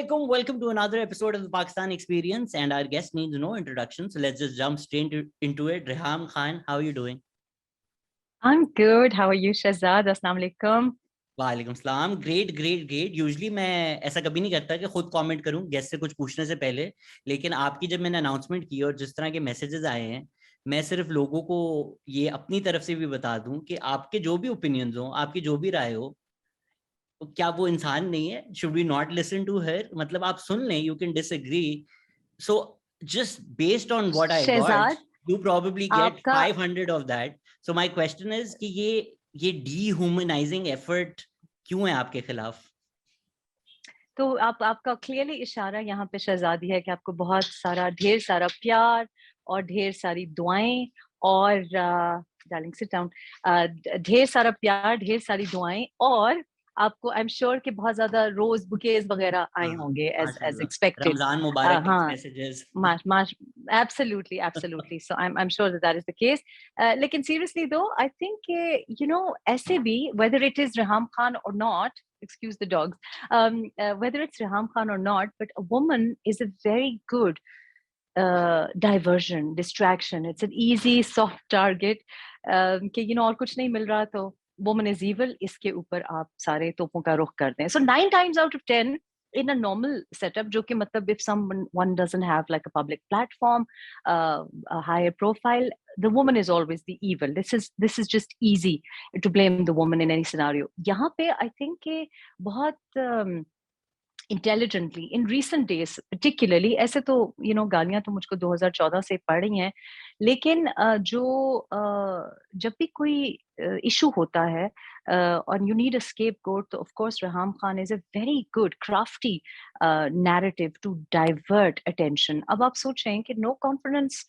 alaikum. Welcome to another episode of the Pakistan Experience, and our guest needs no introduction, so let's just jump straight into it. Reham Khan, how are you doing? I'm good. How are you, Shehzad? Assalamu alaikum. वालेकुम सलाम. Great. Usually मैं ऐसा कभी नहीं करता कि खुद comment करूं गेस्ट से कुछ पूछने से पहले, लेकिन आपकी जब मैंने अनाउंसमेंट की और जिस तरह के मैसेजेस आए हैं, मैं सिर्फ लोगों को ये अपनी तरफ से भी बता दूं कि आपके जो भी ओपिनियंस हो, आपकी जो भी राय हो, तो क्या वो इंसान नहीं है? Should we not listen to her? मतलब आप सुन लें, you can disagree. So just based on what I got, Shahzad, you probably get आपका 500 of that. So my question is कि ये dehumanizing effort क्यों है आपके खिलाफ? तो आपका क्लियरली इशारा यहाँ पे शहजादी है कि आपको बहुत सारा ढेर सारा प्यार और ढेर सारी दुआएं और डार्लिंग सिट डाउन, ढेर सारा प्यार, ढेर सारी दुआएं और आपको आई एम श्योर कि बहुत ज्यादा रोज बुकेज वगैरह आए होंगे एज माशाल्लाह. एक्सपेक्टेड. रमजान मुबारक टेक्स्ट हाँ, messages. absolutely. So I'm sure that is the case. Lekin seriously though, I think ऐसे भी, whether it is Reham Khan or not, excuse the dogs, whether it's Reham Khan or not, but a woman is a very good diversion, distraction. It's an easy, soft target. कि और कुछ नहीं मिल रहा तो woman is evil. इसके ऊपर आप सारे तोपों का रुख कर दें. So 9 times out of 10 in a normal setup, जो कि मतलब if one doesn't have like a public platform, a higher profile, the woman is always the evil. This is just easy to blame the woman in any scenario. यहाँ पे I think कि बहुत intelligently in recent days particularly, ऐसे तो गालियां तो मुझको 2014 से पड़ रही हैं, लेकिन जब भी कोई इशू होता है और you need a scapegoat, तो of course Reham Khan is a very good crafty narrative to divert attention. अब आप सोच रहे हैं कि no confidence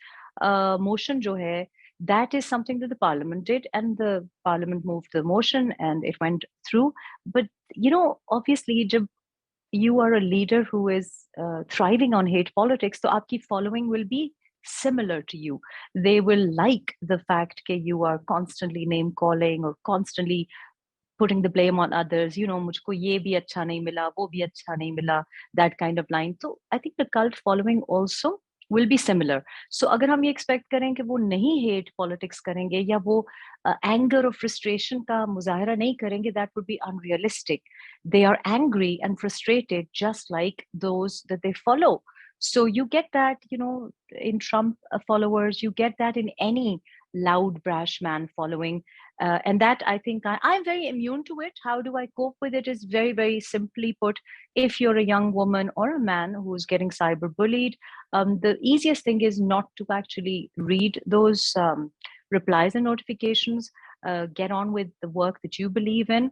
motion जो है, that is something that the parliament did, and the parliament moved the motion and it went through. But obviously जब you are a leader who is thriving on hate politics, so aapki following will be similar to you. They will like the fact that you are constantly name calling or constantly putting the blame on others. Mujhko ye bhi acha nahi mila, wo bhi acha nahi mila, that kind of line. So I think the cult following also will be similar. So agar hum ye expect karen कि वो नहीं hate politics करेंगे या वो anger or frustration का मुजाहरा नहीं करेंगे, that would be unrealistic. They are angry and frustrated just like those that they follow. So you get that, in Trump followers, you get that in any loud, brash man following. And that I think I'm very immune to it. How do I cope with it is very, very simply put. If you're a young woman or a man who's getting cyberbullied, the easiest thing is not to actually read those replies and notifications. Get on with the work that you believe in.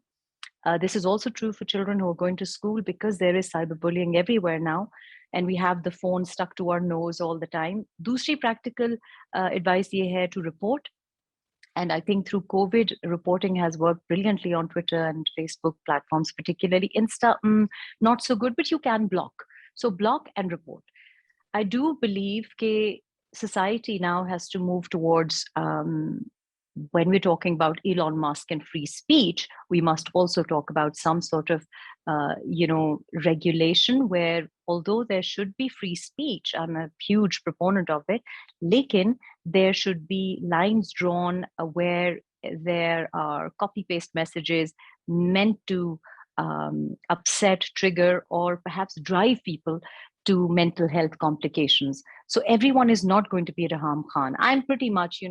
This is also true for children who are going to school, because there is cyberbullying everywhere now, and we have the phone stuck to our nose all the time. Dusri practical advice ye hai to report. And I think through COVID, reporting has worked brilliantly on Twitter and Facebook platforms, particularly. Insta, not so good, but you can block. So block and report. I do believe that society now has to move towards, when we're talking about Elon Musk and free speech, we must also talk about some sort of, regulation where, although there should be free speech, I'm a huge proponent of it, lekin there should be lines drawn where there are copy-paste messages meant to upset, trigger, or perhaps drive people to mental health complications. So everyone is not going to be Reham Khan. I'm pretty much,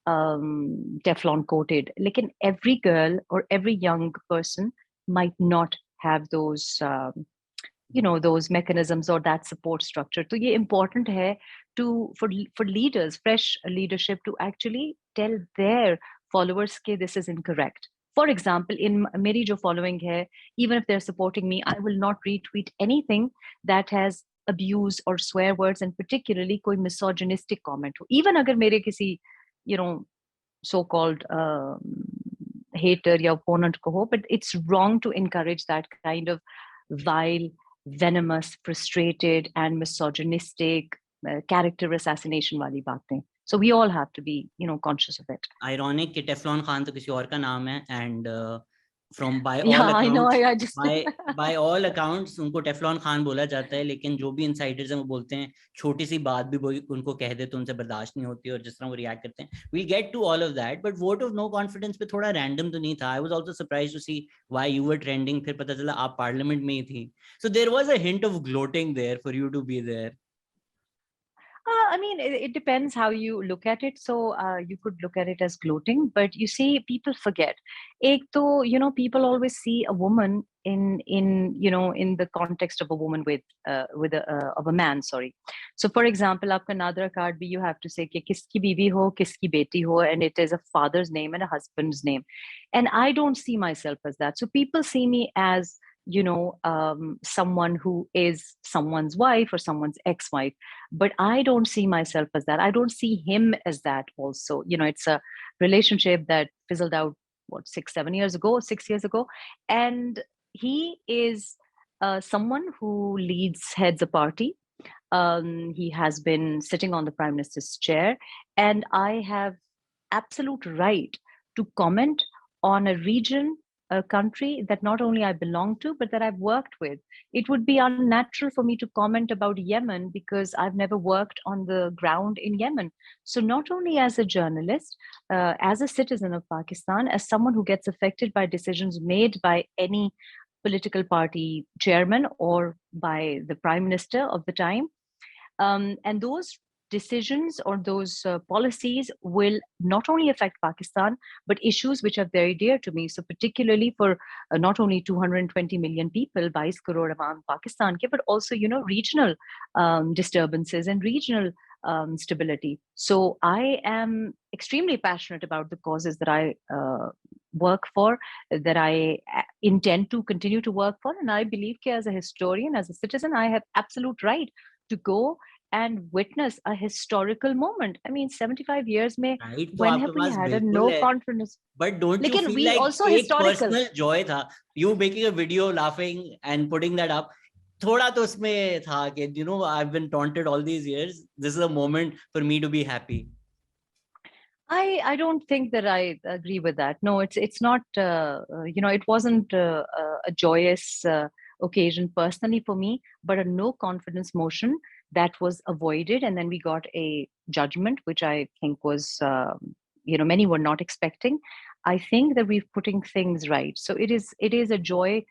Teflon coated. Like every girl or every young person might not have those, those mechanisms or that support structure. So it's important hai for leaders, fresh leadership, to actually tell their followers that this is incorrect. For example, in Meri jo following hai, even if they're supporting me, I will not retweet anything that has abuse or swear words, and particularly koi misogynistic comment. Even agar mere kisi, so-called hater ya opponent ko ho, but it's wrong to encourage that kind of vile, venomous, frustrated, and misogynistic character assassination wali baatein. So we all have to be, conscious of it. Ironic कि Teflon Khan तो किसी और का नाम है, and from by Yeah, all I know. accounts, I just by all accounts उनको Teflon Khan बोला जाता है, लेकिन जो भी इनसाइडर्स हैं वो बोलते हैं छोटी सी बात भी वो उनको कह दे तो उनसे बर्दाश्त नहीं होती, और जिस तरह वो रिएक्ट करते हैं, we'll get to all of that, but vote of no confidence पे थोड़ा रैंडम तो नहीं था. I was also surprised to see why you were trending, फिर पता चला आप पार्लियामेंट में ही थी. So there was a hint of gloating there for you to be there. I mean, it depends how you look at it. So you could look at it as gloating, but you see, people forget. Ek to, people always see a woman in the context of a woman with of a man. Sorry. So for example, आपका Nadra card भी, you have to say कि किसकी बीवी हो, किसकी बेटी हो, and it is a father's name and a husband's name. And I don't see myself as that. So people see me as someone who is someone's wife or someone's ex-wife, but I don't see myself as that. I don't see him as that also. It's a relationship that fizzled out, what, 6 years ago, and he is someone who heads a party. He has been sitting on the prime minister's chair, and I have absolute right to comment on a region, a country that not only I belong to, but that I've worked with. It would be unnatural for me to comment about Yemen because I've never worked on the ground in Yemen. So, not only as a journalist, as a citizen of Pakistan, as someone who gets affected by decisions made by any political party chairman or by the prime minister of the time, and those decisions or those policies will not only affect Pakistan, but issues which are very dear to me. So, particularly for not only 220 million people, 22 crore awam Pakistan ke, but also, regional disturbances and regional stability. So, I am extremely passionate about the causes that I work for, that I intend to continue to work for. And I believe that as a historian, as a citizen, I have absolute right to go and witness a historical moment. I mean, 75 years mein, Right, तो when आपके have we pass had a बिल्कुल no है. confidence? But don't you Lekin feel we like also एक historical. personal joy था, you making a video, laughing and putting that up? थोड़ा तो उसमें था कि I've been taunted all these years. This is a moment for me to be happy. I don't think that I agree with that. No, it's not. It wasn't a joyous occasion personally for me, but a no confidence motion that was avoided, and then we got a judgment, which I think was many were not expecting. I think that we're putting things right. So it is a joy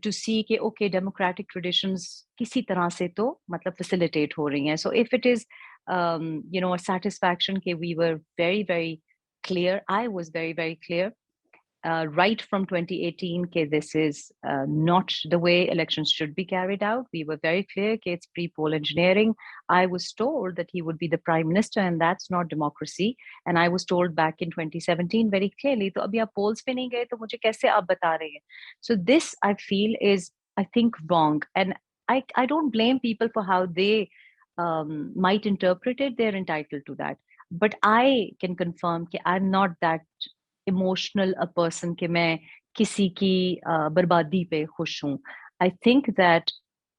to see कि okay, democratic traditions किसी तरह से तो मतलब facilitate हो रही हैं. So if it is a satisfaction that we were very, very clear. I was very, very clear right from 2018 that this is not the way elections should be carried out. We were very clear that it's pre-poll engineering. I was told that he would be the prime minister, and that's not democracy. And I was told back in 2017 very clearly, तो अभी आप polls पे नहीं गए तो मुझे कैसे आप बता रहे हैं? So this I feel is, I think, wrong. And I don't blame people for how they might interpret it. They're entitled to that. But I can confirm that I'm not that emotional a person कि मैं किसी की बर्बादी पे खुश हूँ. I think that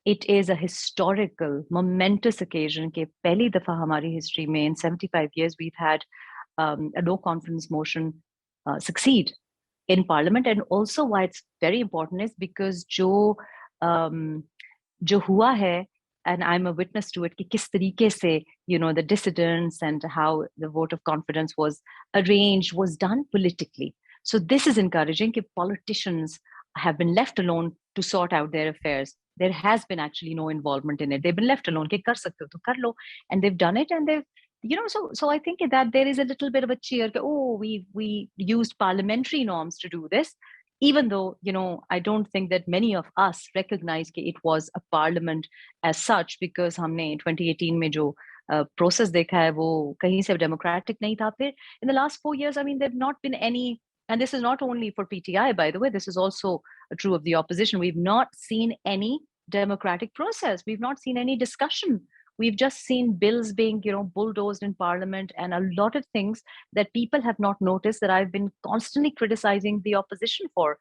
it is a historical, momentous occasion कि पहली दफा हमारी history में in 75 years we've had a no confidence motion succeed in parliament. And also why it's very important is because जो हुआ है, and I'm a witness to it, कि किस तरीके से, the dissidents and how the vote of confidence was arranged, was done politically. So this is encouraging that politicians have been left alone to sort out their affairs. There has been actually no involvement in it. They've been left alone. कि कर सकते हो तो कर लो. And they've done it, and they've, so I think that there is a little bit of a cheer. Oh, we used parliamentary norms to do this, even though, I don't think that many of us recognize that it was a parliament as such, because हमने 2018 में जो process देखा है वो कहीं से democratic नहीं था. फिर in the last 4 years, I mean, there've not been any, and this is not only for PTI, by the way, this is also true of the opposition. We've not seen any democratic process. We've not seen any discussion. We've just seen bills being, bulldozed in parliament, and a lot of things that people have not noticed, that I've been constantly criticizing the opposition for,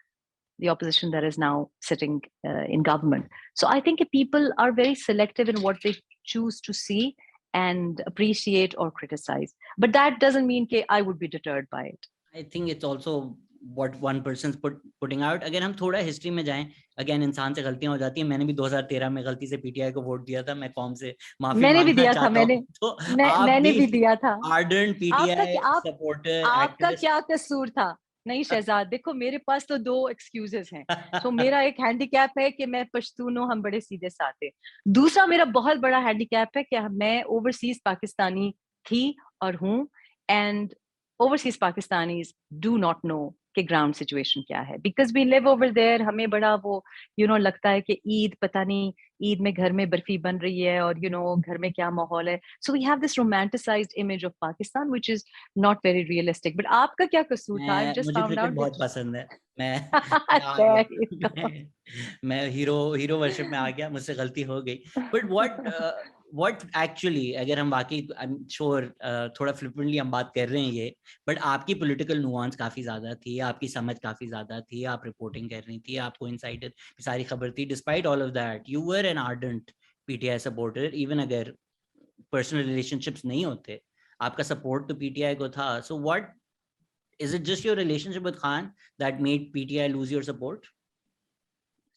the opposition that is now sitting in government. So I think people are very selective in what they choose to see and appreciate or criticize. But that doesn't mean that I would be deterred by it. I think it's also what one person's putting out. अगर हम थोड़ा history में जाएं, again इंसान से गलतियां हो जाती हैं, मैंने भी 2013 में गलती से पीटीआई को वोट दिया था, मैं कौम से माफी मैंने भी मांगना दिया था, चाहता हूँ। तो आप मैंने भी भी दिया था। आर्डेंट आपका पीटीआई क्या सपोर्टर आपका एक्टिविस्ट। क्या कसूर था? नहीं शहजाद, देखो मेरे पास तो दो एक्सक्यूजेस हैं। तो मेरा एक हैंडीकैप है कि मैं पश्तून हूँ, हम बड़े सीधे साधे। दूसरा मेरा बहुत बड़ा हैंडीकैप है कि मैं ओवरसीज पाकिस्तानी थी और हूँ, and overseas Pakistanis do not know कि ग्राउंड सिचुएशन क्या है, because we live over there. हमें बड़ा वो लगता है कि ईद, पता नहीं ईद में घर में बर्फी बन रही है और घर में क्या माहौल है। So we have this romanticised image of Pakistan which is not very realistic. But आपका क्या कसूर था? आई जस्ट मुझे फाउंड क्रिकेट आउट बहुत दैट पसंद है। मैं आ गया, मैं हीरो वर्शिप में आ गया, मुझसे गलती हो गई। बट व्हाट एक्चुअली, अगर हम वाकई, आई एम श्योर थोड़ा फ्लिपेंटली हम बात कर रहे हैं ये, बट आपकी पॉलिटिकल नुआंस काफी ज्यादा थी, आपकी समझ काफी ज्यादा थी, आप रिपोर्टिंग कर रही थी, आपको इनसाइडर की सारी खबर थी। Despite all of that you were an ardent PTI supporter, even अगर पर्सनल रिलेशनशिप्स नहीं होते, आपका सपोर्ट तो पीटीआई को था। So what, is it just your relationship with Khan that made PTI lose your support?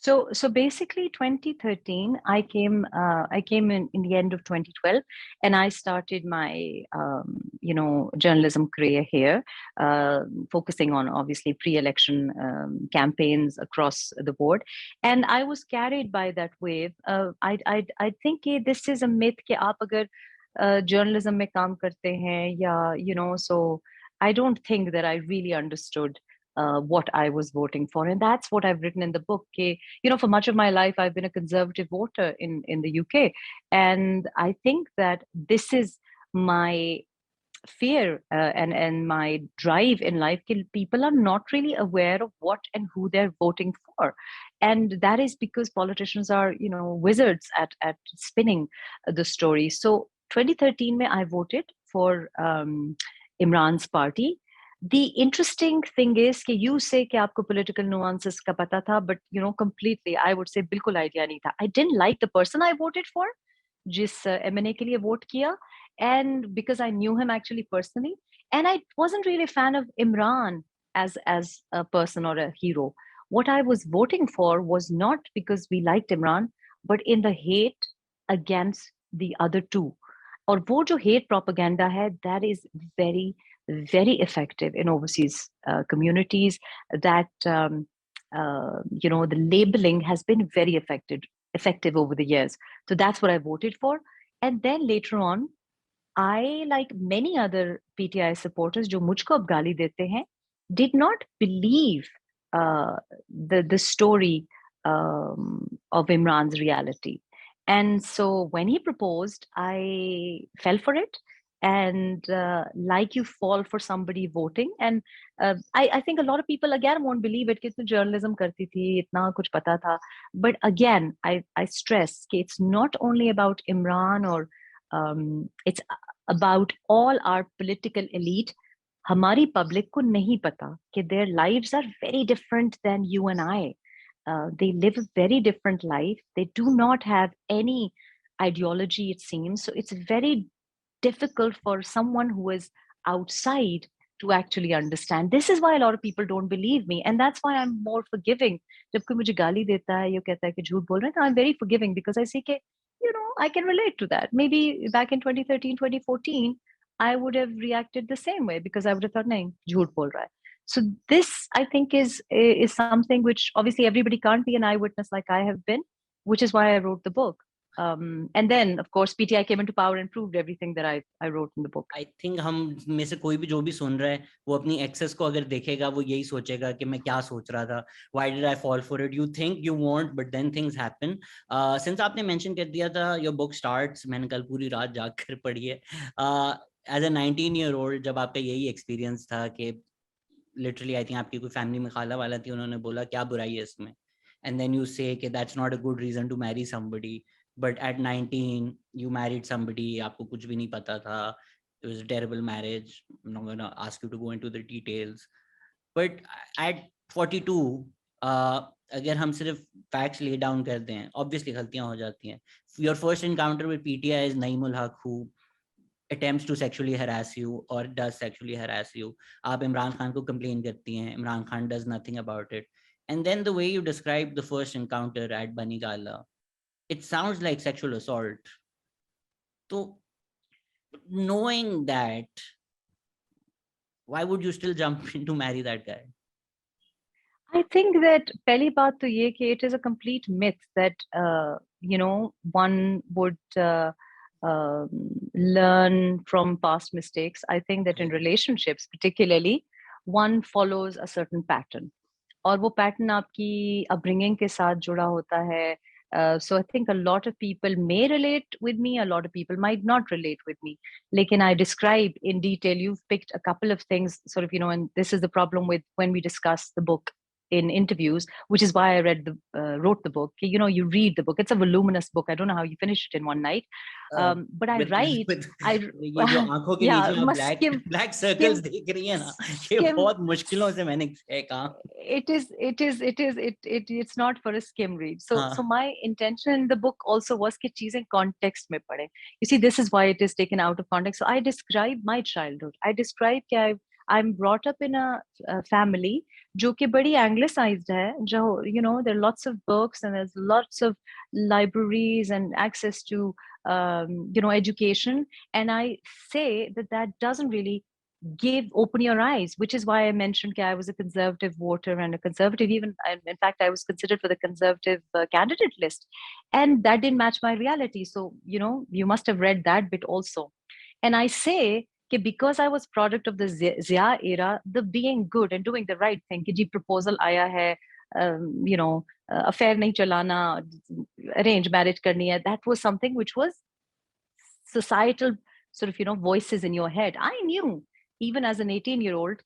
So basically 2013 I came in the end of 2012, and I started my journalism career here, focusing on obviously pre-election campaigns across the board, and I was carried by that wave. I think this is a myth कि आप अगर journalism में काम करते हैं या so I don't think that I really understood what I was voting for. And that's what I've written in the book. For much of my life, I've been a conservative voter in the UK. And I think that this is my fear and my drive in life. People are not really aware of what and who they're voting for. And that is because politicians are, wizards at spinning the story. So 2013, I voted for Imran's party. The interesting thing is कि you say कि आपको political nuances का पता था, but completely I would say बिल्कुल idea नहीं था. I didn't like the person I voted for, जिस MNA के लिए vote किया, and because I knew him actually personally, and I wasn't really a fan of Imran as a person or a hero. What I was voting for was not because we liked Imran, but in the hate against the other two. और वो जो hate propaganda है, that is very very effective in overseas communities. That the labeling has been very effective over the years. So that's what I voted for. And then later on, I, like many other PTI supporters जो मुझको अब गाली देते हैं, did not believe the story of Imran's reality. And so when he proposed, I fell for it. And like you fall for somebody voting, and I think a lot of people again won't believe it कि इसने journalism करती थी, इतना कुछ पता था. But again, I stress कि it's not only about Imran, or it's about all our political elite. हमारी पब्लिक को नहीं पता कि their lives are very different than you and I. They live a very different life. They do not have any ideology, it seems. So it's very difficult for someone who is outside to actually understand. This is why a lot of people don't believe me, and that's why I'm more forgiving. जब कोई मुझे गाली देता है, ये कहता है कि झूठ बोल रहे हैं, I'm very forgiving because I say कि I can relate to that. Maybe back in 2013, 2014, I would have reacted the same way because I would have thought, नहीं, झूठ बोल रहा है. So this, I think, is something which obviously everybody can't be an eyewitness like I have been, which is why I wrote the book. And then, of course, PTI came into power and proved everything that I wrote in the book. I think हम में से कोई भी जो भी सुन रहा है, वो अपनी एक्सेस को अगर देखेगा, वो यही सोचेगा कि मैं क्या सोच रहा था. Why did I fall for it? You think you won't, but then things happen. Since आपने mention कर दिया था, your book starts, मैंने कल पूरी रात जाग कर पढ़ी है. As a 19-year-old, जब आपका यही एक्सपीरियंस था कि लिटरली आई थिंक आपकी कोई फैमिली में खाला वाला थी, उन्होंने बोला क्या बुराई है इसमें, एंड देन यू से कि that's not a good reason to marry somebody, but at 19 you married somebody, आपको कुछ भी नहीं पता था, it was a terrible marriage. I'm not going to ask you to go into the details, but at 42 अगर हम सिर्फ facts lay down कर दें, ऑब्वियसली गलतियां हो जाती हैं. Your first encounter with PTI is Naimul हक, who attempts to sexually harass you or does sexually harass you. आप इमरान खान को complain करती हैं, Imran Khan does nothing about it. And then the way you describe the first encounter at Bani Gala, it sounds like sexual assault. So knowing that, why would you still jump in to marry that guy? I think that पहली बात तो ये कि it is a complete myth that one would learn from past mistakes. I think that in relationships particularly, one follows a certain pattern. और वो pattern आपकी upbringing के साथ जुड़ा होता है. So I think a lot of people may relate with me, a lot of people might not relate with me. Lekin I describe in detail, you've picked a couple of things sort of, and this is the problem with when we discuss the book in interviews, which is why I wrote the book. You read the book. It's a voluminous book. I don't know how you finish it in one night. But I write. ये जो आंखों के नीचे आप black circles देख रही हैं ना, ये बहुत मुश्किलों से मैंने कहा. It's not for a skim read. So my intention in the book also was कि चीजें context में पढ़े. You see, this is why it is taken out of context. So I describe my childhood. I describe कि I'm brought up in a family जो कि बड़ी anglicized है, जो there are lots of books and there's lots of libraries and access to education, and I say that doesn't really open your eyes, which is why I mentioned that I was a conservative voter and a conservative, even in fact I was considered for the conservative candidate list, and that didn't match my reality. So you must have read that bit also, and I say because I was product of the Zia era, the being good and doing the right thing, कि जी proposal आया है, affair नहीं चलाना, arranged marriage करनी है, that was something which was societal sort of voices in your head. I knew even as an 18-year-old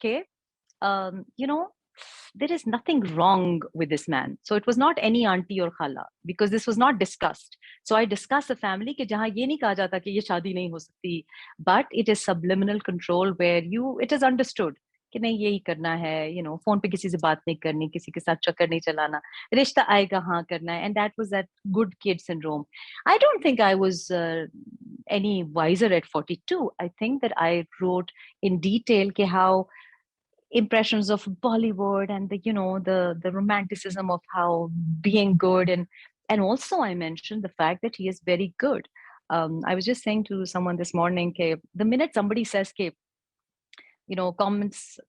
there is nothing wrong with this man. So it was not any auntie or khala, because this was not discussed. So I discuss a family ke jahan ye nahi kaha jata ki ye shaadi nahi ho sakti, but it is subliminal control where it is understood कि नहीं यही करना है, phone पे किसी से बात नहीं करनी, किसी के साथ चक्कर नहीं चलाना, रिश्ता आएगा हाँ करना है. And that was that good kid syndrome. I don't think I was any wiser at 42. I think that I wrote in detail how impressions of Bollywood and the romanticism of how being good, and also I mentioned the fact that he is very good. I was just saying to someone this morning, the minute somebody says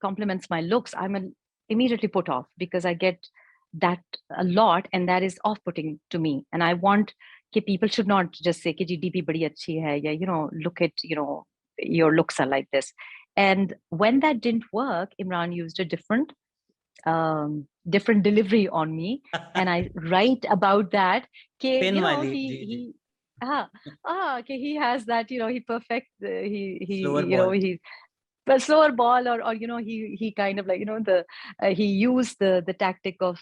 compliments my looks, I'm immediately put off, because I get that a lot, and that is off-putting to me. And I want people should not just say कि DP बड़ी अच्छी है, या look at your looks are like this. And when that didn't work, Imran used a different delivery on me, and I write about that. He he has that he perfect he but slower ball, or he kind of like he used the tactic of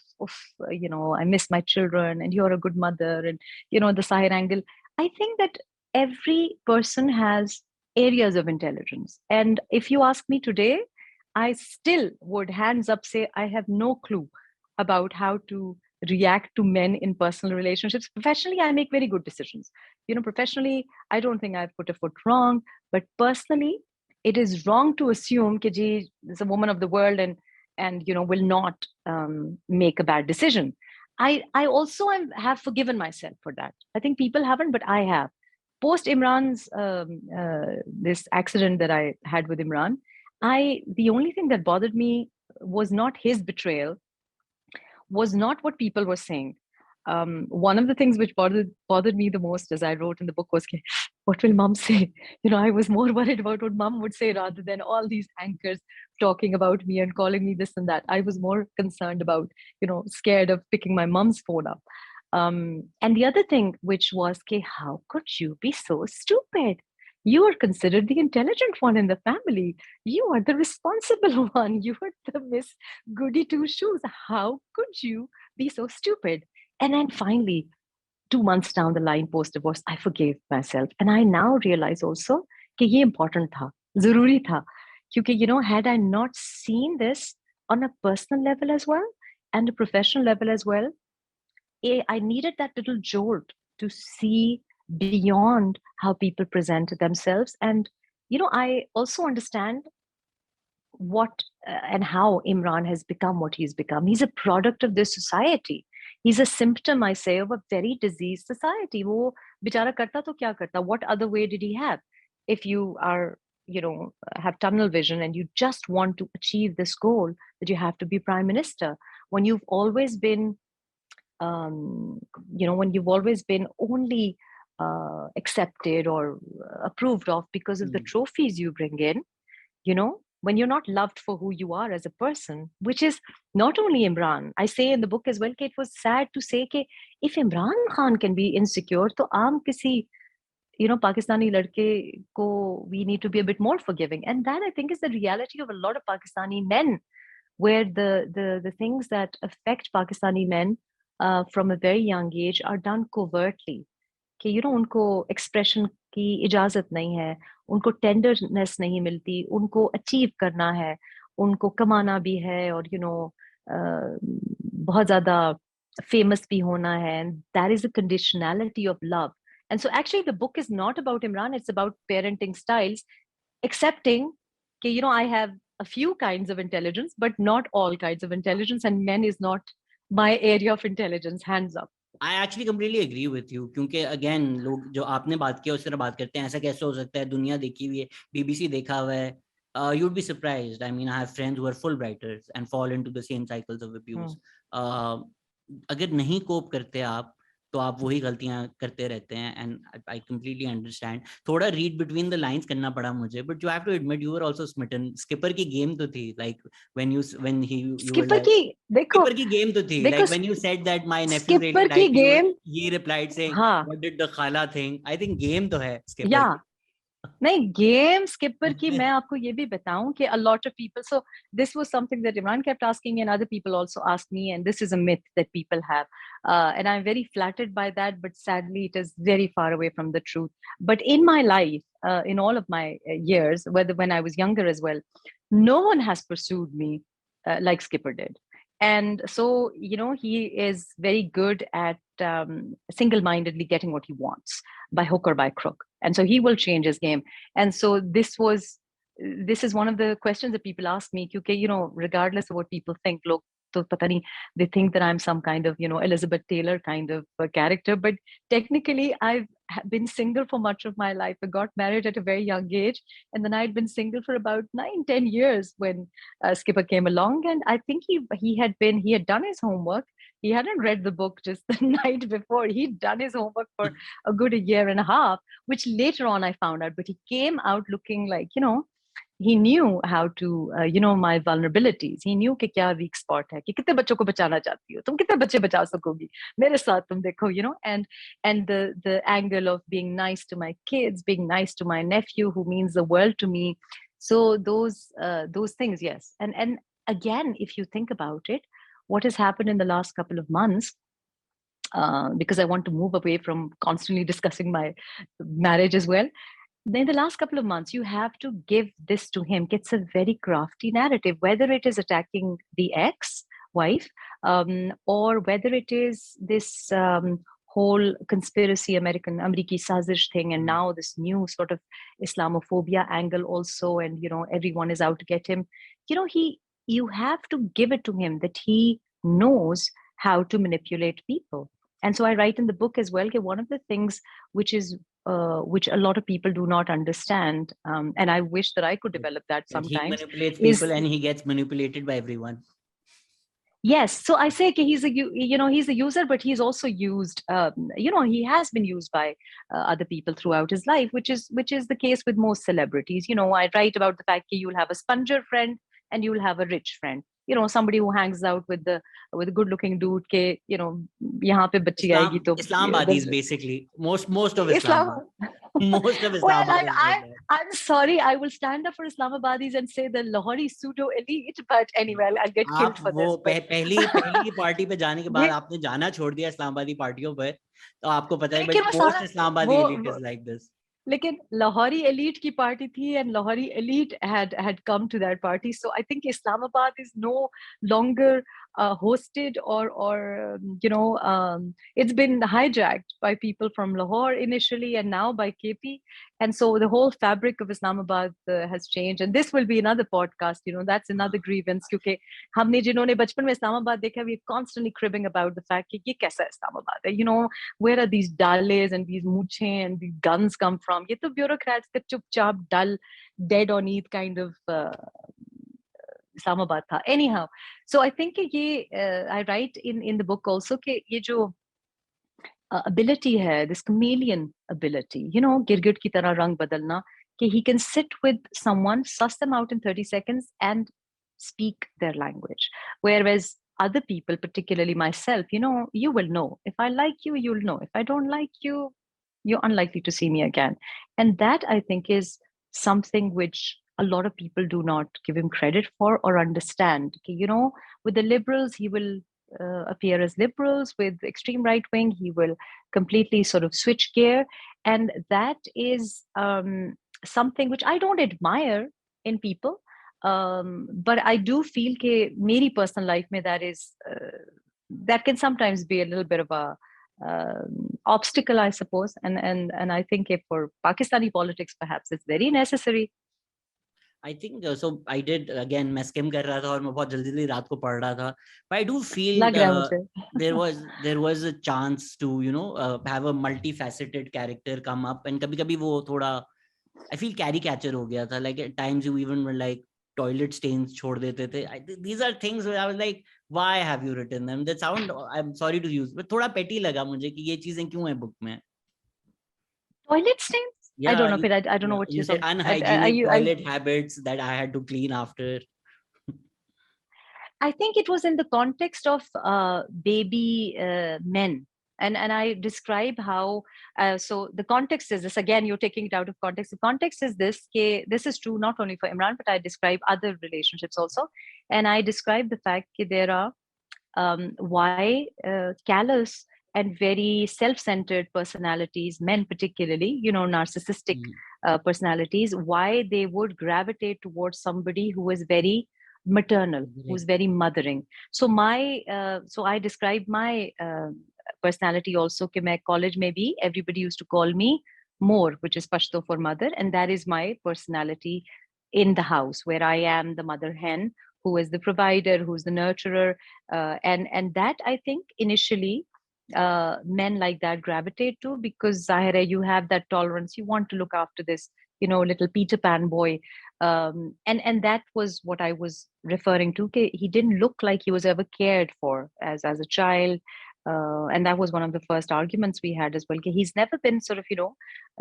I miss my children and you're a good mother, and the side angle. I think that every person has areas of intelligence, and if you ask me today, I still would hands up say I have no clue about how to react to men in personal relationships. Professionally, I make very good decisions. Professionally, I don't think I've put a foot wrong, but personally, it is wrong to assume that she is a woman of the world and will not make a bad decision. I also have forgiven myself for that. I think people haven't, but I have. Post Imran's this accident that I had with Imran, the only thing that bothered me was not his betrayal, was not what people were saying. One of the things which bothered me the most, as I wrote in the book, was what will mom say? I was more worried about what mom would say rather than all these anchors talking about me and calling me this and that. I was more concerned about, scared of picking my mom's phone up. And the other thing, which was, how could you be so stupid? You are considered the intelligent one in the family. You are the responsible one. You are the Miss Goody Two Shoes. How could you be so stupid? And then finally, 2 months down the line, post-divorce, I forgave myself. And I now realize also that ये important था, ज़रूरी था. Because, had I not seen this on a personal level as well and a professional level as well, I needed that little jolt to see beyond how people present themselves and I also understand what and how Imran has become what he's become. He's a product of this society. He's a symptom, I say, of a very diseased society. वो बेचारा करता तो क्या करता? What other way did he have? If you are, have tunnel vision and you just want to achieve this goal, that you have to be prime minister, when you've always been, when you've always been only accepted or approved of because of the trophies you bring in, when you're not loved for who you are as a person, which is not only Imran. I say in the book as well, it was sad to say that if Imran Khan can be insecure, to aam kisi, Pakistani ladke ko, we need to be a bit more forgiving. And that, I think, is the reality of a lot of Pakistani men, where the things that affect Pakistani men from a very young age are done covertly. कि उनको expression की इजाजत नहीं है, उनको tenderness नहीं मिलती, उनको अचीव करना है, उनको कमाना भी है, और बहुत ज्यादा फेमस भी होना है. And that is a conditionality of love. And so actually the book is not about Imran, it's about parenting styles, accepting कि I have a few kinds of intelligence, but not all kinds of intelligence, and men is not my area of intelligence. Hands up. I actually completely agree with you, क्योंकि again लोग जो आपने बात किया उस तरह बात करते हैं, ऐसा कैसे हो सकता है, दुनिया देखी हुई है, BBC देखा हुआ है. You'd be surprised. I mean, I have friends who are Fulbrighters and fall into the same cycles of abuse. अगर नहीं कोप करते आप तो आप वही गलतियां करते रहते हैं. And I completely understand. थोड़ा रीड बिटवीन द लाइंस करना पड़ा मुझे, but you have to admit you were also smitten. Skipper की गेम तो थी, like when you were like, देखो स्किपर की गेम तो थी, like when you said that my nephew really skipper की like you, game, he replied saying हाँ, what did the खाला थिंक. आई थिंक गेम तो है स्किपर या की. नहीं, गेम स्किपर की मैं आपको ये भी बताऊं कि a lot of people, so this was something that Imran kept asking me and other people also asked me, and this is a myth that people have, and I'm very flattered by that, but sadly it is very far away from the truth. But in my life, in all of my years, whether when I was younger as well, no one has pursued me like Skipper did. And so, he is very good at single-mindedly getting what he wants by hook or by crook. And so he will change his game. And so this is one of the questions that people ask me, because, regardless of what people think, look, to pata nahi, they think that I'm some kind of, Elizabeth Taylor kind of character. But technically, I've been single for much of my life. I got married at a very young age. And then I'd been single for about 9-10 years when Skipper came along. And I think he had done his homework. He hadn't read the book just the night before. He'd done his homework for a good year and a half, which later on I found out. But he came out looking like, he knew how to, my vulnerabilities. He knew कि क्या weak spot है, कि कितने बच्चों को बचाना चाहती हो, तुम कितने बच्चे बचा सकोगी, मेरे साथ तुम देखो, and the angle of being nice to my kids, being nice to my nephew who means the world to me. So those things, yes. And again, if you think about it, what has happened in the last couple of months, because I want to move away from constantly discussing my marriage as well. In the last couple of months, you have to give this to him. It's a very crafty narrative, whether it is attacking the ex-wife, or whether it is this whole conspiracy, American sazish thing, and now this new sort of Islamophobia angle also, and everyone is out to get him. You have to give it to him that he knows how to manipulate people. And so I write in the book as well, one of the things which a lot of people do not understand, and I wish that I could develop that sometimes. He manipulates people and he gets manipulated by everyone. Yes, so I say he's a user, but he's also used. He has been used by other people throughout his life, which is the case with most celebrities. I write about the fact that you'll have a sponger friend and you'll have a rich friend. Somebody who hangs out with a good-looking dude. Ke, यहाँ पे बच्ची आएगी तो Islamabadis basically most of Islam. Most of Islam. Well, I'm sorry, I will stand up for Islamabadis and say the Lahori pseudo elite, but anyway, I'll get killed for this. पहली party पे जाने के बाद आपने जाना छोड़ दिया इस्लामाबादी पार्टियों पर, तो आपको पता है, but most Islamabadi elite is like this. लेकिन लाहौरी elite की party थी, and Lahori elite had come to that party. So I think Islamabad is no longer hosted or it's been hijacked by people from Lahore initially and now by KP, and so the whole fabric of Islamabad has changed. And this will be another podcast, that's another grievance, क्योंकि हमने जिन्होंने बचपन में इस्लामाबाद देखा, we're constantly cribbing about the fact कि ये कैसा इस्लामाबाद है, where are these dales and these muche and these guns come from? ये तो bureaucrats का चुपचाप dull dead on Eid kind of Islamabad tha. Anyhow, so I think I write in the book also कि ये जो ability hai, this chameleon ability, गिरगिट की तरह रंग बदलना, कि he can sit with someone, suss them out in 30 seconds and speak their language. Whereas other people, particularly myself, you will know. If I like you, you'll know. If I don't like you, you're unlikely to see me again. And that, I think, is something which a lot of people do not give him credit for or understand. With the liberals, he will appear as liberals. With extreme right wing, he will completely sort of switch gear. And that is something which I don't admire in people. But I do feel that my personal life mein that can sometimes be a little bit of a obstacle, I suppose. And I think for Pakistani politics, perhaps it's very necessary. I think so. I did again. मैं skim कर रहा था और मैं बहुत जल्दी रात को पढ़ रहा था. But I do feel there was a chance to have a multifaceted character come up, and कभी-कभी वो थोड़ा I feel caricature हो गया था. Like at times you even were like toilet stains छोड़ देते थे. These are things where I was like, why have you written them? That sound, I'm sorry to use, but थोड़ा petty लगा मुझे कि ये चीजें क्यों हैं book में. Toilet stains? Yeah, I don't know. I don't know what you said unhygienic toilet habits that I had to clean after. I think it was in the context of baby men. And I describe how, so the context is this, again, you're taking it out of context. The context is this, this is true not only for Imran, but I describe other relationships also. And I describe the fact that there are why callous and very self-centered personalities, men particularly, narcissistic personalities, why they would gravitate towards somebody who is very maternal, who's very mothering. So I describe my personality also. कि मैं college में भी, everybody used to call me More, which is Pashto for mother, and that is my personality in the house, where I am the mother hen, who is the provider, who's the nurturer, and that I think initially men like that gravitate to, because Zahira, you have that tolerance, you want to look after this little Peter Pan boy, and that was what I was referring to. He didn't look like he was ever cared for as a child, and that was one of the first arguments we had as well. He's never been sort of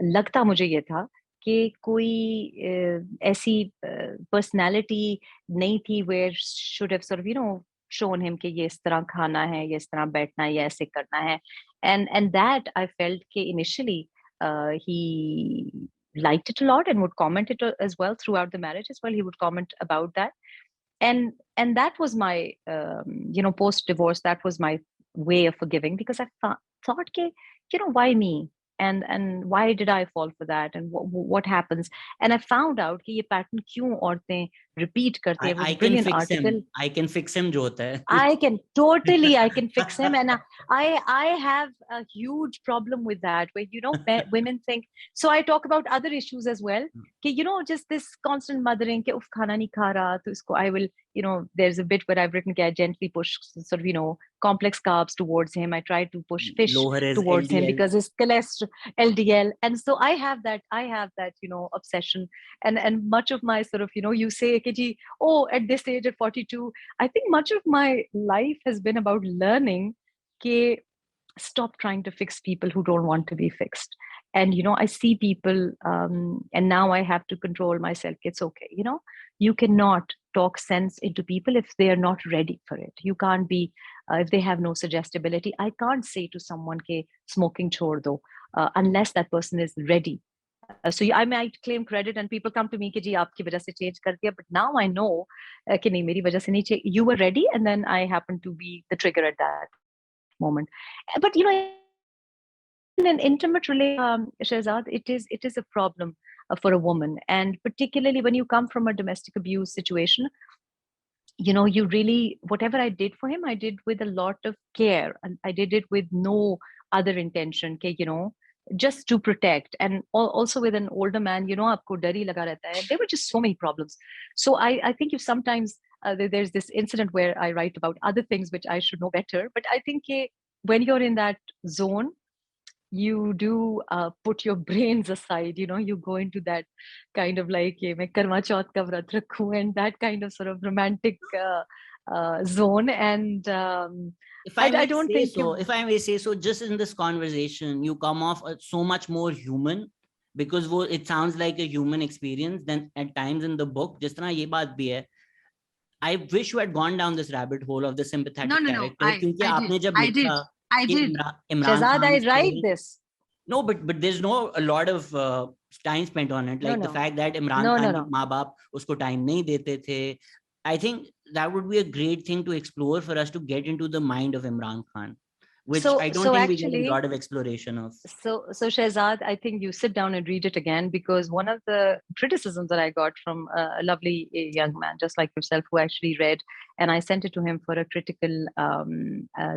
लगता मुझे ये था कि कोई ऐसी personality नहीं थी where should have sort of shown him कि ये इस तरह खाना है, ये इस तरह बैठना है, ये ऐसे करना है, and that I felt कि initially he liked it a lot and would comment it as well throughout the marriage as well. He would comment about that, and that was my post divorce, that was my way of forgiving, because I thought कि why me, and why did I fall for that, and what happens, and I found out कि ये pattern क्यों औरतें repeat करती हैं. I can fix him. I can fix him जो होता है. I can fix him, and I have a huge problem with that, where women think. So I talk about other issues as well. कि just this constant mothering कि उफ खाना नहीं खा रहा तो इसको I will there's a bit where I've written कि I gently push sort of complex carbs towards him. I try to push fish towards him because his cholesterol LDL, and so I have that obsession, and much of my sort of you say कि जी, oh, at this age at 42, I think much of my life has been about learning कि stop trying to fix people who don't want to be fixed. And I see people and now I have to control myself. It's okay, you cannot talk sense into people if they are not ready for it. You can't be if they have no suggestibility. I can't say to someone ke smoking chhod do unless that person is ready. So I might claim credit and people come to me कि जी आपकी वजह से change कर दिया, but now I know कि नहीं, मेरी वजह से नहीं, you were ready and then I happen to be the trigger at that moment. But in an intimate relationship, Shehzad, it is a problem for a woman, and particularly when you come from a domestic abuse situation, you really, whatever I did for him, I did with a lot of care, and I did it with no other intention, just to protect. And also with an older man, aapko dar hi laga rehta hai. There were just so many problems. So I think if sometimes there's this incident where I write about other things which I should know better, but I think when you're in that zone, you do put your brains aside, you go into that kind of like, main karwa chauth ka vrat rakhu, and that kind of sort of romantic zone. And If I I may don't say think so, if I may say so, just in this conversation, you come off so much more human, because it sounds like a human experience than at times in the book. जिस तरह ये बात भी है, I wish you had gone down this rabbit hole of the No, sympathetic no, no. character, क्योंकि I did. आपने जब I लिखा did. I कि did. Imran Shehzad, I Khan write story, this. no, but there's no a lot of time spent on it, No, like the no, fact that Imran no, no, Khan के no. माँ बाप उसको time नहीं देते थे. I think that would be a great thing to explore for us to get into the mind of Imran Khan, which I don't So think we get a actually, lot of exploration of. So Shehzad, I think you sit down and read it again, because one of the criticisms that I got from a lovely young man, just like yourself, who actually read, and I sent it to him for a critical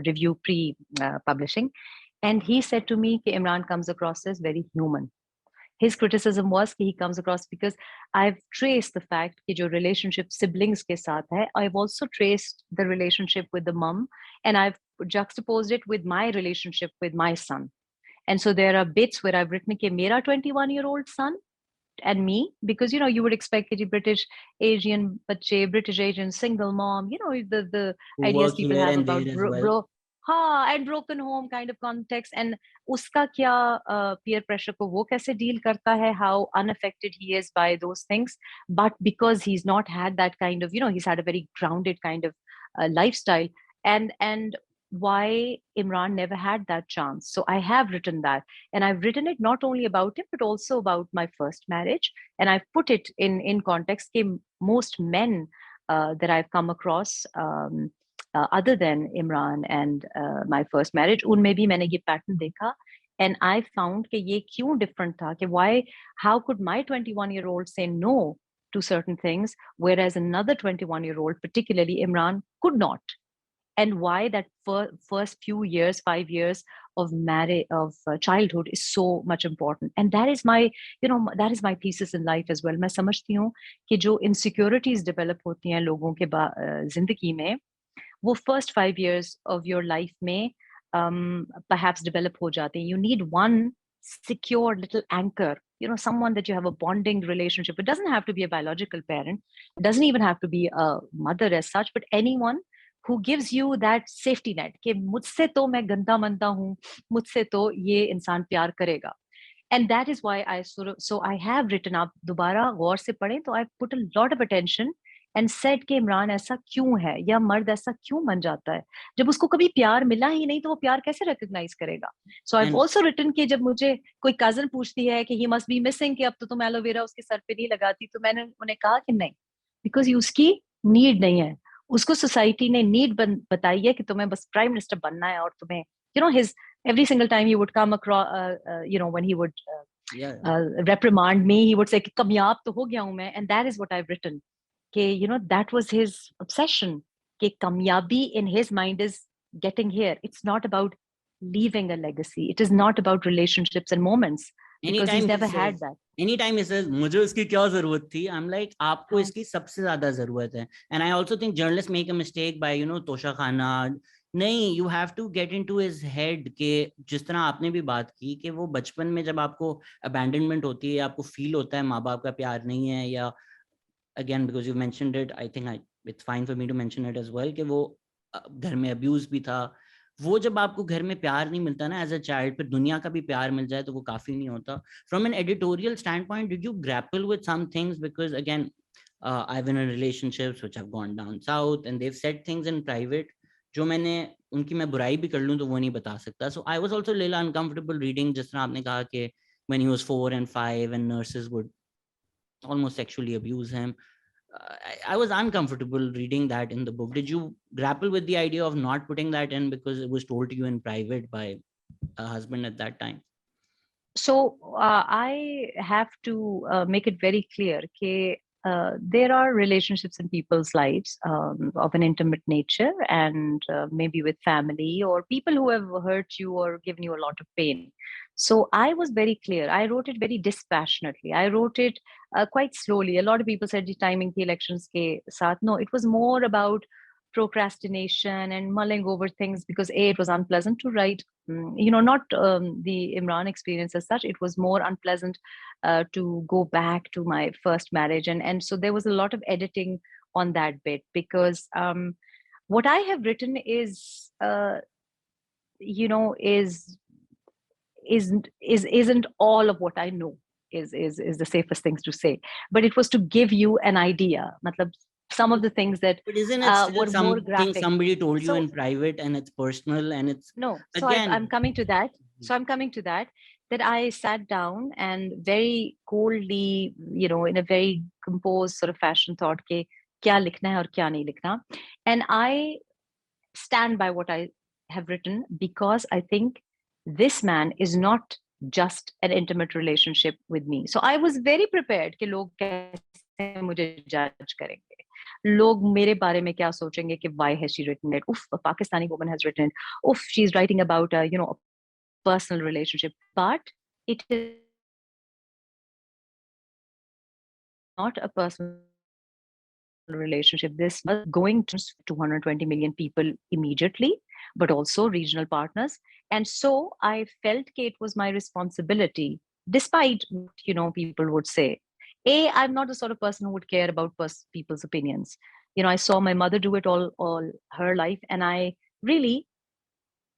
review pre-publishing, and he said to me, "Ki Imran comes across as very human." His criticism was कि he comes across, because I've traced the fact कि जो relationship siblings के साथ है, I've also traced the relationship with the mum, and I've juxtaposed it with my relationship with my son. And so there are bits where I've written कि मेरा 21-year-old son and me, because you would expect कि British Asian बच्चे, British Asian single mom, the Who ideas work people here have and about there as well. and broken home kind of context, and उसका क्या peer pressure को वो कैसे deal करता है, how unaffected he is by those things. But because he's not had that kind of, he's had a very grounded kind of lifestyle, and why Imran never had that chance. So I have written that, and I've written it not only about him but also about my first marriage, and I've put it in context that most men that I've come across, other than Imran and my first marriage, unme bhi maine ye pattern dekha, and I found कि ये क्यों different था, कि why, how could my 21-year-old say no to certain things, whereas another 21-year-old, particularly Imran, could not. And why that first few years, 5 years of marriage, of childhood, is so much important. And that is my, that is my thesis in life as well. मैं समझती हूँ कि जो insecurities develop होती हैं लोगों के जिंदगी में, वो first 5 years of your life में perhaps develop हो जाते हैं. You need one secure little anchor, someone that you have a bonding relationship. It doesn't have to be a biological parent. It doesn't even have to be a mother as such, but anyone who gives you that safety net कि मुझसे तो मैं गंदा मनता हूँ, मुझसे तो ये इंसान प्यार करेगा. And that is why so I have written up, दोबारा गौर से पढ़ें तो I've put a lot of attention and said कि इमरान ऐसा क्यों है, या मर्द ऐसा क्यों बन जाता है, जब उसको कभी प्यार मिला ही नहीं तो वो प्यार कैसे recognize करेगा. So I've also written कि जब मुझे कोई cousin पूछती है कि he must be missing, कि अब तो तुम एलोवेरा उसके सर पे नहीं लगाती, तो मैंने उन्हें कहा कि नहीं, because ये उसकी need नहीं है, उसको सोसाइटी ने नीड बताई है कि तुम्हें बस प्राइम मिनिस्टर बनना है, और तुम्हें his every single time he would come across when he would reprimand me, he would say कि कामयाब तो हो गया हूं मैं. And that is what I've written, कि that was his obsession, कि कामयाबी in his mind is getting here. It's not about leaving a legacy, it is not about relationships and moments, because he's never had that. Anytime he says मुझे उसकी क्या जरूरत थी, I'm like आपको इसकी सबसे ज्यादा जरूरत है. And I also think journalists make a mistake by तोशा खाना. नहीं, you have to get into his head कि जिस तरह आपने भी बात की कि वो बचपन में जब आपको abandonment होती है, आपको फील होता है माँ बाप का प्यार नहीं है, या again because you mentioned it, I think it's fine for me to mention it as well, कि वो घर में abuse भी था. वो जब आपको घर में प्यार नहीं मिलता ना एज अ चाइल्ड, फिर दुनिया का भी प्यार मिल जाए तो वो काफी नहीं होता. From an editorial standpoint, did you grapple with some things, because again I've been in relationships which have gone down south and they've said things in private जो मैंने उनकी मैं बुराई भी कर लूं तो वो नहीं बता सकता. So I was also a little uncomfortable reading, जिस तरह आपने कहा कि when he was 4 and 5 and nurses would almost sexually abuse him. I was uncomfortable reading that in the book. Did you grapple with the idea of not putting that in because it was told to you in private by a husband at that time? So I have to make it very clear that there are relationships in people's lives of an intimate nature, and maybe with family or people who have hurt you or given you a lot of pain. So I was very clear. I wrote it very dispassionately. I wrote it quite slowly. A lot of people said the timing the elections ke saath. No, it was more about procrastination and mulling over things, because A, it was unpleasant to write. Not the Imran experience as such. It was more unpleasant to go back to my first marriage, and so there was a lot of editing on that bit, because what I have written is isn't all of what I know, is the safest things to say. But it was to give you an idea. Matlab, some of the things that But isn't it still were more something graphic. somebody told you So in private, and it's personal, and it's no, so I'm again. coming to that. So I'm coming to that, that I sat down and very coldly, in a very composed sort of fashion, thought, ke, kya likhna hai aur kya nahi likhna. And I stand by what I have written, because I think this man is not just an intimate relationship with me. So I was very prepared कि लोग कैसे मुझे judge करेंगे, लोग मेरे बारे में क्या सोचेंगे कि why has she written it? Oof, a Pakistani woman has written it. Oof, she's writing about a personal relationship. But it is not a personal relationship. This was going to 220 million people immediately, but also regional partners. And so I felt that it was my responsibility, despite what people would say. I'm not the sort of person who would care about people's opinions. I saw my mother do it all her life, and I really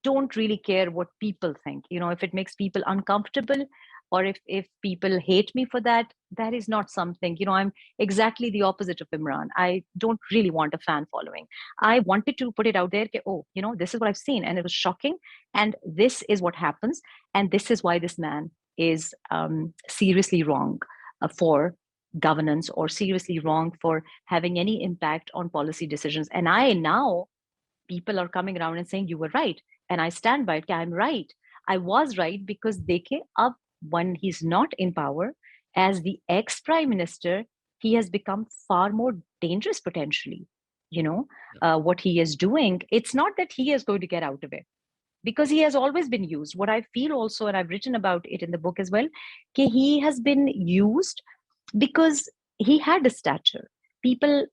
don't really care what people think. If it makes people uncomfortable, or if people hate me for that, that is not something. I'm exactly the opposite of Imran. I don't really want a fan following. I wanted to put it out there that, oh, this is what I've seen, and it was shocking, and this is what happens, and this is why this man is seriously wrong for governance, or seriously wrong for having any impact on policy decisions. And I now, people are coming around and saying, you were right. And I stand by it. I'm right. I was right, because dekhe, ab, when he's not in power, as the ex-prime minister, he has become far more dangerous potentially. What he is doing, it's not that he is going to get out of it, because he has always been used. What I feel also, and I've written about it in the book as well, he has been used because he had a stature. People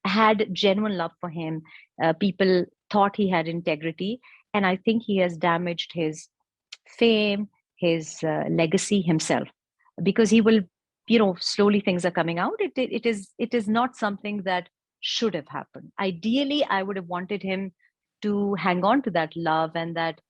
had genuine love for him. People thought he had integrity. And I think he has damaged his fame, his legacy himself, because he will, slowly things are coming out. It is not something that should have happened. Ideally, I would have wanted him to hang on to that love and that,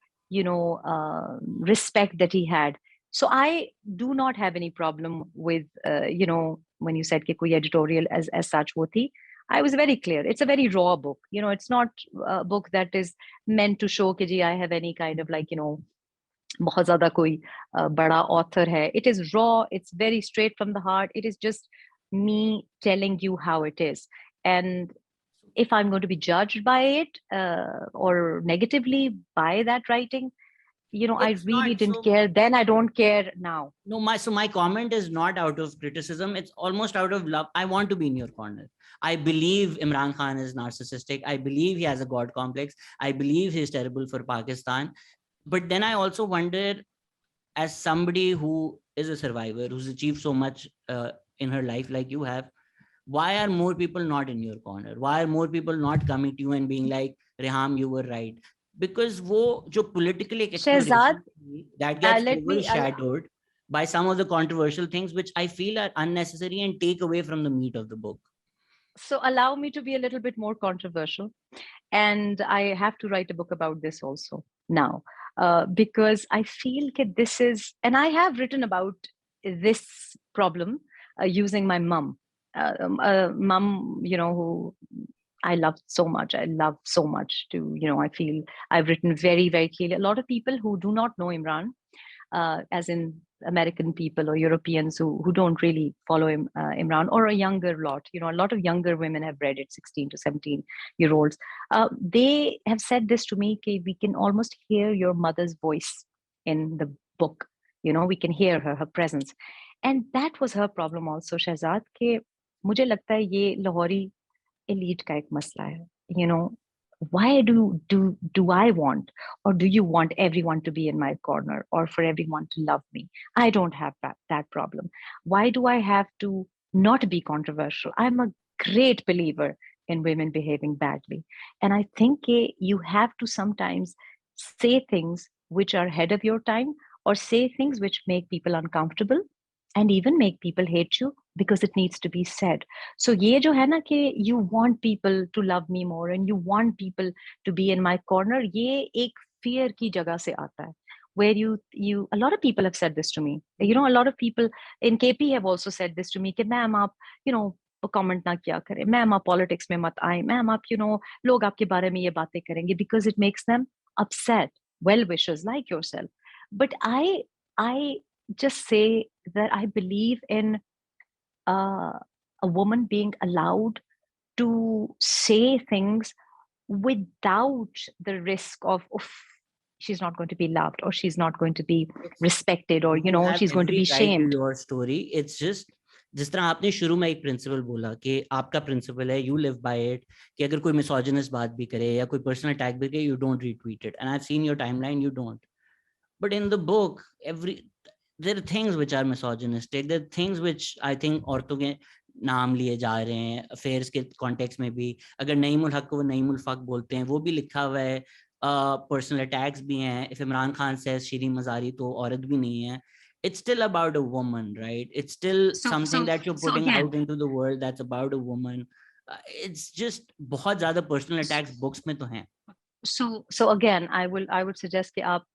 respect that he had. So I do not have any problem with, when you said कि कोई editorial as such wo thi, I was very clear. It's a very raw book. It's not a book that is meant to show कि जी I have any kind of like, बहुत ज़्यादा कोई बड़ा author है. It is raw. It's very straight from the heart. It is just me telling you how it is. And if I'm going to be judged by it or negatively by that writing, I It's really not didn't so. care then. I don't care now. No, my comment is not out of criticism. It's almost out of love. I want to be in your corner. I believe Imran Khan is narcissistic. I believe he has a God complex. I believe he's terrible for Pakistan. But then I also wonder, as somebody who is a survivor, who's achieved so much in her life like you have, why are more people not in your corner? Why are more people not coming to you and being like, Reham, you were right? Because wo jo political Shehzad, exploration that gets let me. overshadowed by some of the controversial things, which I feel are unnecessary and take away from the meat of the book. So allow me to be a little bit more controversial. And I have to write a book about this also now, because I feel that this is, and I have written about this problem using my mum. Mum, who I love so much. I love so much to, I feel I've written very, very clearly. A lot of people who do not know Imran, as in American people or Europeans who don't really follow Imran, or a younger lot. A lot of younger women have read it, 16 to 17-year-olds. They have said this to me, okay, we can almost hear your mother's voice in the book. We can hear her presence. And that was her problem also, Shehzad, ke मुझे लगता है ये Lahori elite का एक मसला है. You know, why do I want, or do you want everyone to be in my corner or for everyone to love me? I don't have that problem. Why do I have to not be controversial? I'm a great believer in women behaving badly, and I think you have to sometimes say things which are ahead of your time, or say things which make people uncomfortable and even make people hate you because it needs to be said. So ये जो है ना कि you want people to love me more and you want people to be in my corner, ये एक fear की जगह से आता है. Where you a lot of people have said this to me. You know, a lot of people in KP have also said this to me कि ma'am आप you know comment ना किया करें, मैम आप पॉलिटिक्स में मत आए, ma'am आप you know लोग आपके बारे में ये बातें करेंगे, because it makes them upset. Well wishers like yourself. But I just say that I believe in uh, a woman being allowed to say things without the risk of she's not going to be loved, or she's not going to be respected, or you You know have she's going to every be right to shamed. your story. It's just जिस तरह आपने शुरू में एक principal बोला कि आपका principal है, यू लिव बाय इट, कि अगर कोई मिसोजिनस बात भी करे या कोई पर्सनल अटैक भी करे, you don't retweet it, and I have seen your timeline, you don't. But in the book every there are things which are misogynistic, there are things which I think औरतों के नाम लिए जा रहे हैं affairs के कॉन्टेक्स्ट में भी. अगर नईमुल हक को वो नईमुल फक बोलते हैं, वो भी लिखा हुआ है. पर्सनल अटैक्स भी हैं. इफ इमरान खान says शीरीन मजारी तो औरत भी नहीं है. It's still about a woman, right? It's still something that you're putting out into the world that's about a woman. It's just बहुत ज्यादा पर्सनल अटैक्स बुक्स में तो हैं. So again, I would suggest कि आप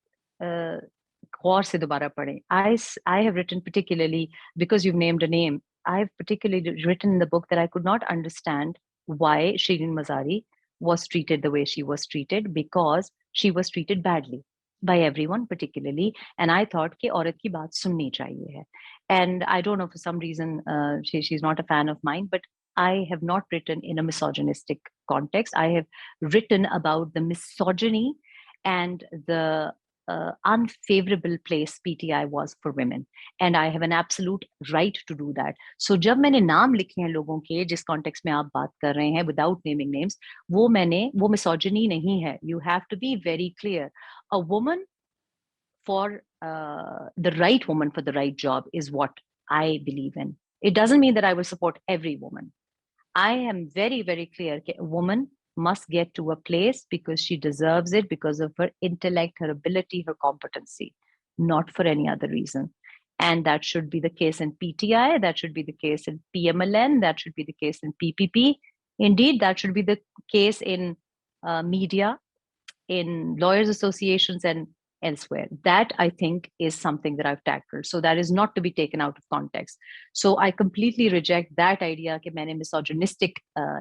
गौर से दोबारा पढ़ें. I have written particularly, because you've named a name, I have particularly written in the book that I could not understand why Shireen Mazari was treated the way she was treated, because she was treated badly by everyone, particularly. And I thought कि औरत की बात सुननी चाहिए है. And I don't know, for some reason, she's not a fan of mine, but I have not written in a misogynistic context. I have written about the misogyny and the unfavorable place PTI was for women, and I have an absolute right to do that. So जब मैंने नाम लिखे हैं लोगों के जिस context में आप बात कर रहे हैं without naming names, वो misogyny नहीं है. You have to be very clear. A woman for the right woman for the right job is what I believe in. It doesn't mean that I will support every woman. I am very, very clear that a woman must get to a place because she deserves it, because of her intellect, her ability, her competency, not for any other reason. And that should be the case in PTI, that should be the case in PMLN, that should be the case in PPP. Indeed, that should be the case in media, in lawyers associations, and elsewhere. That I think is something that I've tackled. So that is not to be taken out of context. So I completely reject that idea कि मैंने misogynistic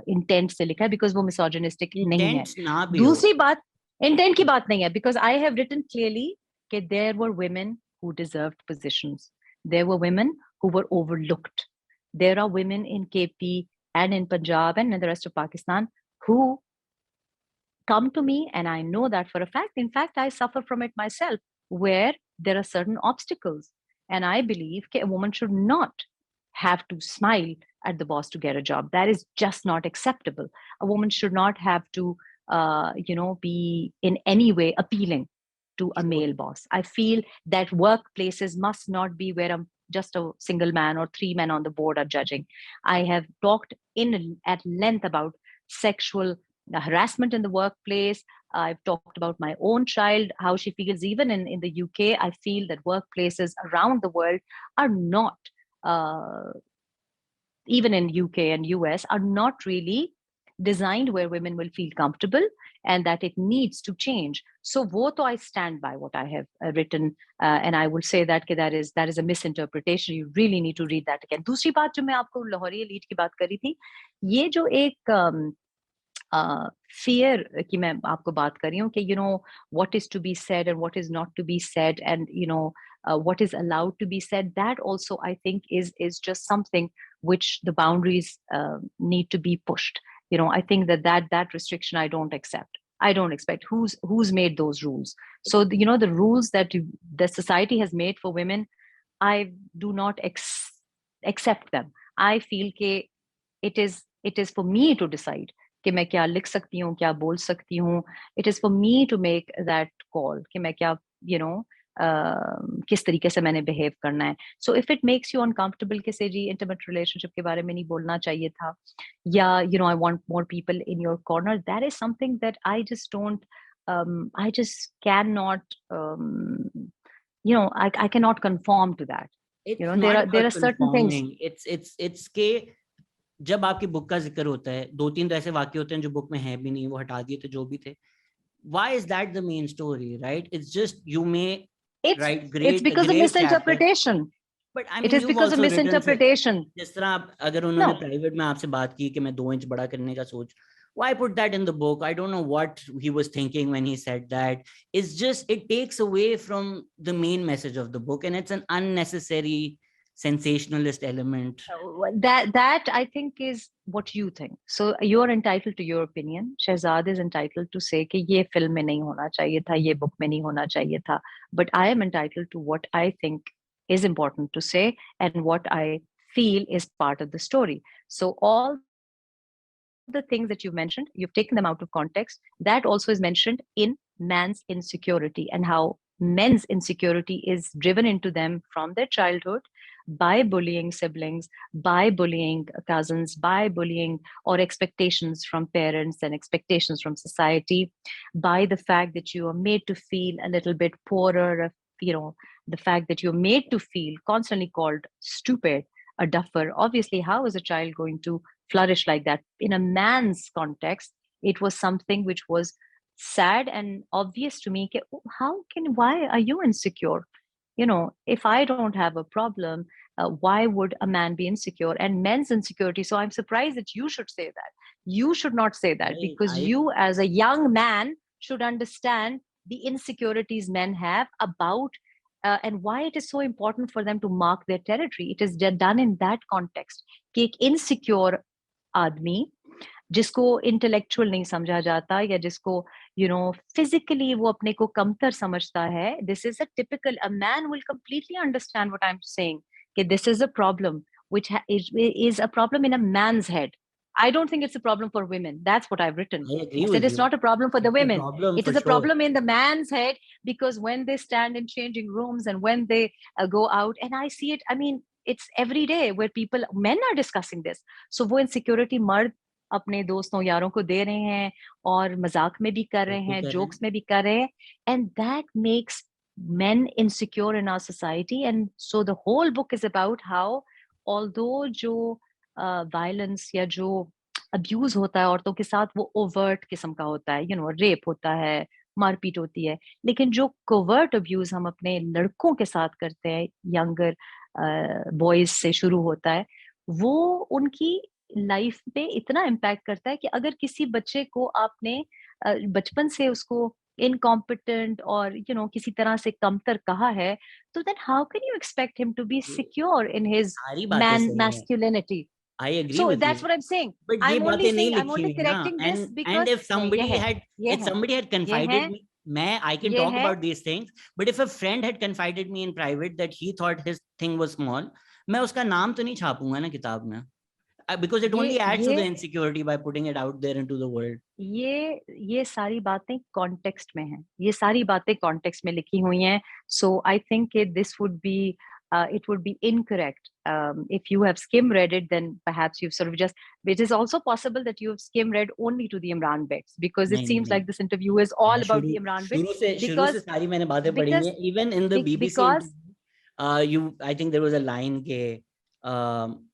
intent से लिखा है, because वो misogynistic नहीं है. Intent ना भी हो. दूसरी बात, intent की बात नहीं है, because I have written clearly that there were women who deserved positions. There were women who were overlooked. There are women in KP and in Punjab and in the rest of Pakistan who come to me, and I know that for a fact. In fact, I suffer from it myself, where there are certain obstacles. And I believe that a woman should not have to smile at the boss to get a job. That is just not acceptable. A woman should not have to, be in any way appealing to a male boss. I feel that workplaces must not be where just a single man or three men on the board are judging. I have talked at length about sexual harassment in the workplace. I've talked about my own child, how she feels even in the UK. I feel that workplaces around the world are not, even in UK and US, are not really designed where women will feel comfortable, and that it needs to change. So wo to I stand by what I have written, and I will say that that is a misinterpretation. You really need to read that again. दूसरी बात जो मैं आपको Lahori elite की बात करी थी, ये जो एक fear कि मैं आपको बात कर रही हूँ कि what is to be said and what is not to be said, and what is allowed to be said, that also I think is just something which the boundaries need to be pushed. I think that restriction I don't accept. I don't expect. Who's made those rules? So the rules that the society has made for women, I do not accept them. I feel that it is for me to decide कि मैं क्या लिख सकती हूँ, क्या बोल सकती हूँ. It is for me to make that call कि मैं क्या, you know, किस तरीके से मैंने behave करना है. So if it makes you uncomfortable कि से जी intimate relationship के बारे में नहीं बोलना चाहिए था, या you know I want more people in your corner, that is something that I just don't, I just cannot, you know, I cannot conform to that. It's You know, not there about are certain things. conforming. It's के जब आपकी book का जिक्र होता है, 2-3 तो ऐसे वाक्य होते हैं जो बुक में है भी नहीं, वो हटा दिए थे जो भी थे. Why is that the main story, right? It's just you may write It's because of great chapter, misinterpretation. but I It mean is you've because of also written. misinterpretation. जिस तरह आप, अगर उन्होंने No, प्राइवेट में आपसे बात की कि मैं 2 इंच बड़ा करने का सोच, why put that in the book? I don't know what he was thinking when he said that. It's just, it takes away from the main message of the book, and it's an unnecessary sensationalist element. that I think is what you think. So you're entitled to your opinion. Shehzad is entitled to say कि ये film में नहीं होना चाहिए था, ये book में नहीं होना चाहिए था. But I am entitled to what I think is important to say and what I feel is part of the story. So all the things that you've mentioned, you've taken them out of context. That also is mentioned in man's insecurity and how men's insecurity is driven into them from their childhood by bullying siblings, by bullying cousins, by bullying or expectations from parents and expectations from society, by the fact that you are made to feel a little bit poorer, you know, the fact that you're made to feel constantly called stupid, a duffer. Obviously, how is a child going to flourish like that? In a man's context, it was something which was sad and obvious to me. Why are you insecure? You know, if I don't have a problem, why would a man be insecure? And men's insecurity. So I'm surprised that you should say that. You should not say that, because I you, as a young man, should understand the insecurities men have about, and why it is so important for them to mark their territory. It is done in that context. कि एक insecure आदमी जिसको intellectual नहीं समझा जाता, या जिसको you know physically वो अपने को कमतर समझता है, this is a typical, a man will completely understand what I am saying कि this is a problem which is a problem in a man's head. I don't think it's a problem for women. That's what I've written. agree I with said it's you. not a problem for the It's a women. problem It for is a sure. problem in the man's head, because when they stand in changing rooms and when they go out, and I see it, I mean, it's every day where men are discussing this. So वो insecurity मर्द अपने दोस्तों यारों को दे रहे हैं और मजाक में भी कर रहे हैं, जोक्स में भी कर रहे हैं, and that makes men insecure in our society. And so the whole book is about how, although जो violence या जो abuse होता है औरतों के साथ, वो overt किस्म का होता है, you know, rape होता है, मारपीट होती है, लेकिन जो covert abuse हम अपने लड़कों के साथ करते हैं, younger boys से शुरू होता है, वो उनकी लाइफ पे इतना इम्पैक्ट करता है कि अगर किसी बच्चे को आपने बचपन से उसको इनकॉम्पिटेंट और यू नो किसी तरह से कमतर कहा है, तो then how can you expect him to be secure in his सारी बातें मैन सही है. Masculinity? I agree So with you. that's what I'm saying. But ये I'm only बातें नहीं saying, I'm लिखी only हुई ना. correcting this And because if नहीं, somebody had, ये if है, somebody had ये है, confided me, I can ये talk है. about these things. But if a friend had confided me in private that he thought his thing was small, मैं उसका नाम तो नहीं छापूंगा ना किताब में. Because it only adds to the insecurity by putting it out there into the world. ये सारी बातें कॉन्टेक्स्ट में हैं, ये सारी बातें कॉन्टेक्स्ट में लिखी हुई हैं. So I think this would be it would be incorrect if you have skim read it. Then perhaps you've sort of just, it is also possible that you have skim read only to the Imran bits, because it seems like this interview is all about the Imran bits. शुरू से सारी मैंने बातें पढ़ी हैं. Even in the BBC interview, I think there was a line के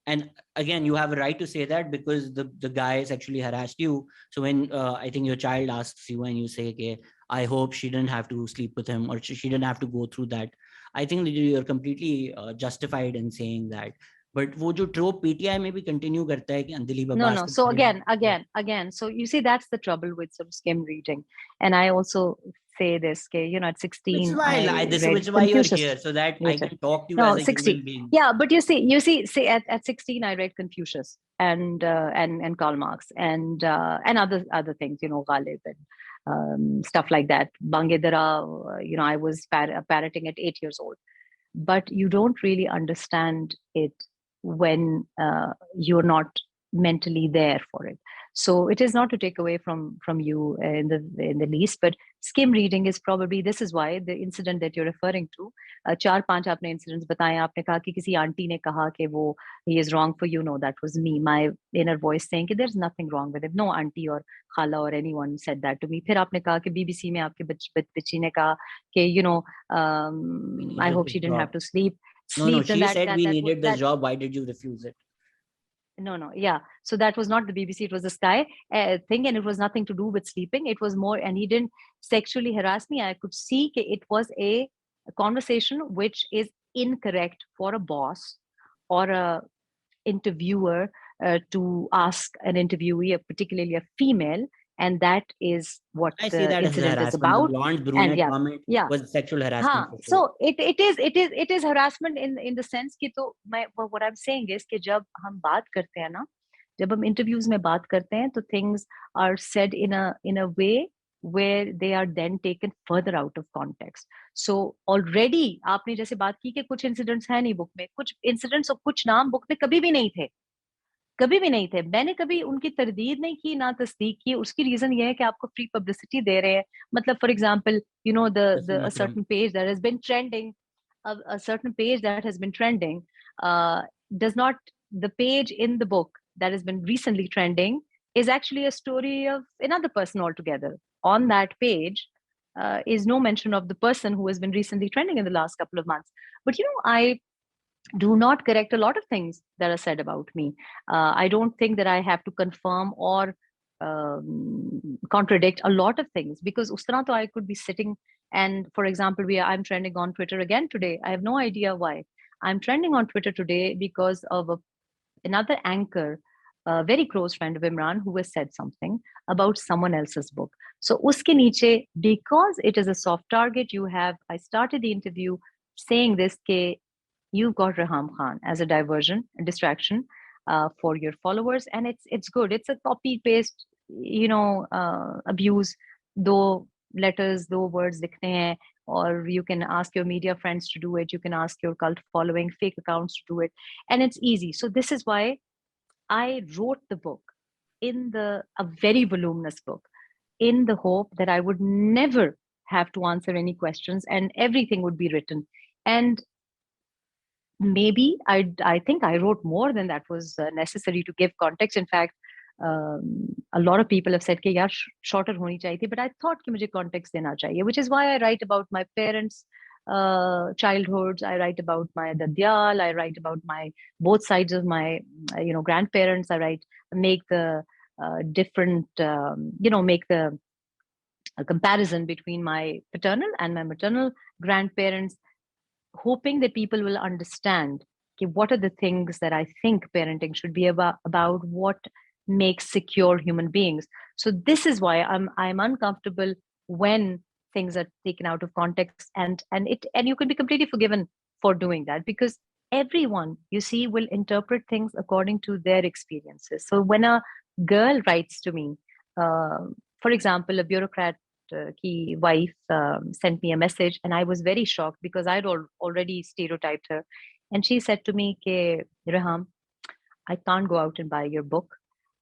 and again you have a right to say that because the guy sexually harassed you. So when I think your child asks you and you say okay, I hope she didn't have to sleep with him or she didn't have to go through that, I think that you're completely justified in saying that. But वो जो trope PTI में भी continue करता है कि अंधेली बकवास No. So again. So you see, that's the trouble with sort of skim reading. And I also say this, okay, you know, at 16, which is why you're here, so that I can talk to you as a 60. human being. Yeah, but you see, at 16, I read Confucius and Karl Marx and other things, you know, Ghalib and stuff like that. Bangedara, you know, I was parroting at 8 years old. But you don't really understand it when you're not mentally there for it. So it is not to take away from you in the least, but skim reading is probably, this is why the incident that you're referring to, 4-5 आपने incidents बताए, आपने कहा कि किसी aunty ने कहा कि वो he is wrong for you. No, that was me, my inner voice saying कि there's nothing wrong with it. No auntie or khala or anyone said that to me. फिर आपने कहा कि BBC में आपके बच्ची ने कहा कि I hope she didn't have to sleep. No, And she said we needed this job. Why did you refuse it? No, yeah. So that was not the BBC, it was the Sky thing, and it was nothing to do with sleeping. It was more, and he didn't sexually harass me. I could see it was a conversation which is incorrect for a boss or a interviewer to ask an interviewee, particularly a female, and that is what I see the that as incident is harassment. The about. blonde And brunette comment was sexual harassment. For sure. So it is harassment in the sense कि तो what I'm saying is कि जब हम बात करते हैं ना, जब हम interviews में बात करते हैं, तो things are said in a way where they are then taken further out of context. So already आपने जैसे बात की कि कुछ incidents हैं नहीं book में, कुछ incidents और कुछ नाम book में कभी भी नहीं थे। मैंने कभी उनकी तरदीद नहीं की, ना तस्दीक की। उसकी रीजन ये है कि आपको फ्री पब्लिसिटी दे रहे हैं। मतलब for example a certain page that has been trending, a certain page that has been trending does not, the page in the book that has been recently trending is actually a story of another person altogether. On that page is no mention of the person who has been recently trending in the last couple of months. But I do not correct a lot of things that are said about me. I don't think that I have to confirm or contradict a lot of things, because ustarah to I could be sitting and, for example, I'm trending on Twitter again today. I have no idea why. I'm trending on Twitter today because of another anchor, a very close friend of Imran, who has said something about someone else's book. So uske niche, because it is a soft target, I started the interview saying this, ke you've got Reham Khan as a diversion, a distraction for your followers, and it's good. It's a copy paste, abuse. दो letters, दो words लिखने हैं, or you can ask your media friends to do it. You can ask your cult following, fake accounts to do it, and it's easy. So this is why I wrote the book a very voluminous book, in the hope that I would never have to answer any questions and everything would be written. And maybe I think I wrote more than that was necessary to give context. In fact, a lot of people have said कि यार shorter होनी चाहिए थी, but I thought कि मुझे context देना चाहिए, which is why I write about my parents' childhoods. I write about my dadyal. I write about both sides of my grandparents. Make the different make the comparison between my paternal and my maternal grandparents, hoping that people will understand what are the things that I think parenting should be about what makes secure human beings. So this is why I'm uncomfortable when things are taken out of context, and you can be completely forgiven for doing that, because everyone, you see, will interpret things according to their experiences. So when a girl writes to me, for example, a bureaucrat ki wife sent me a message, and I was very shocked because I'd already stereotyped her. And she said to me, "Ke Reham, I can't go out and buy your book.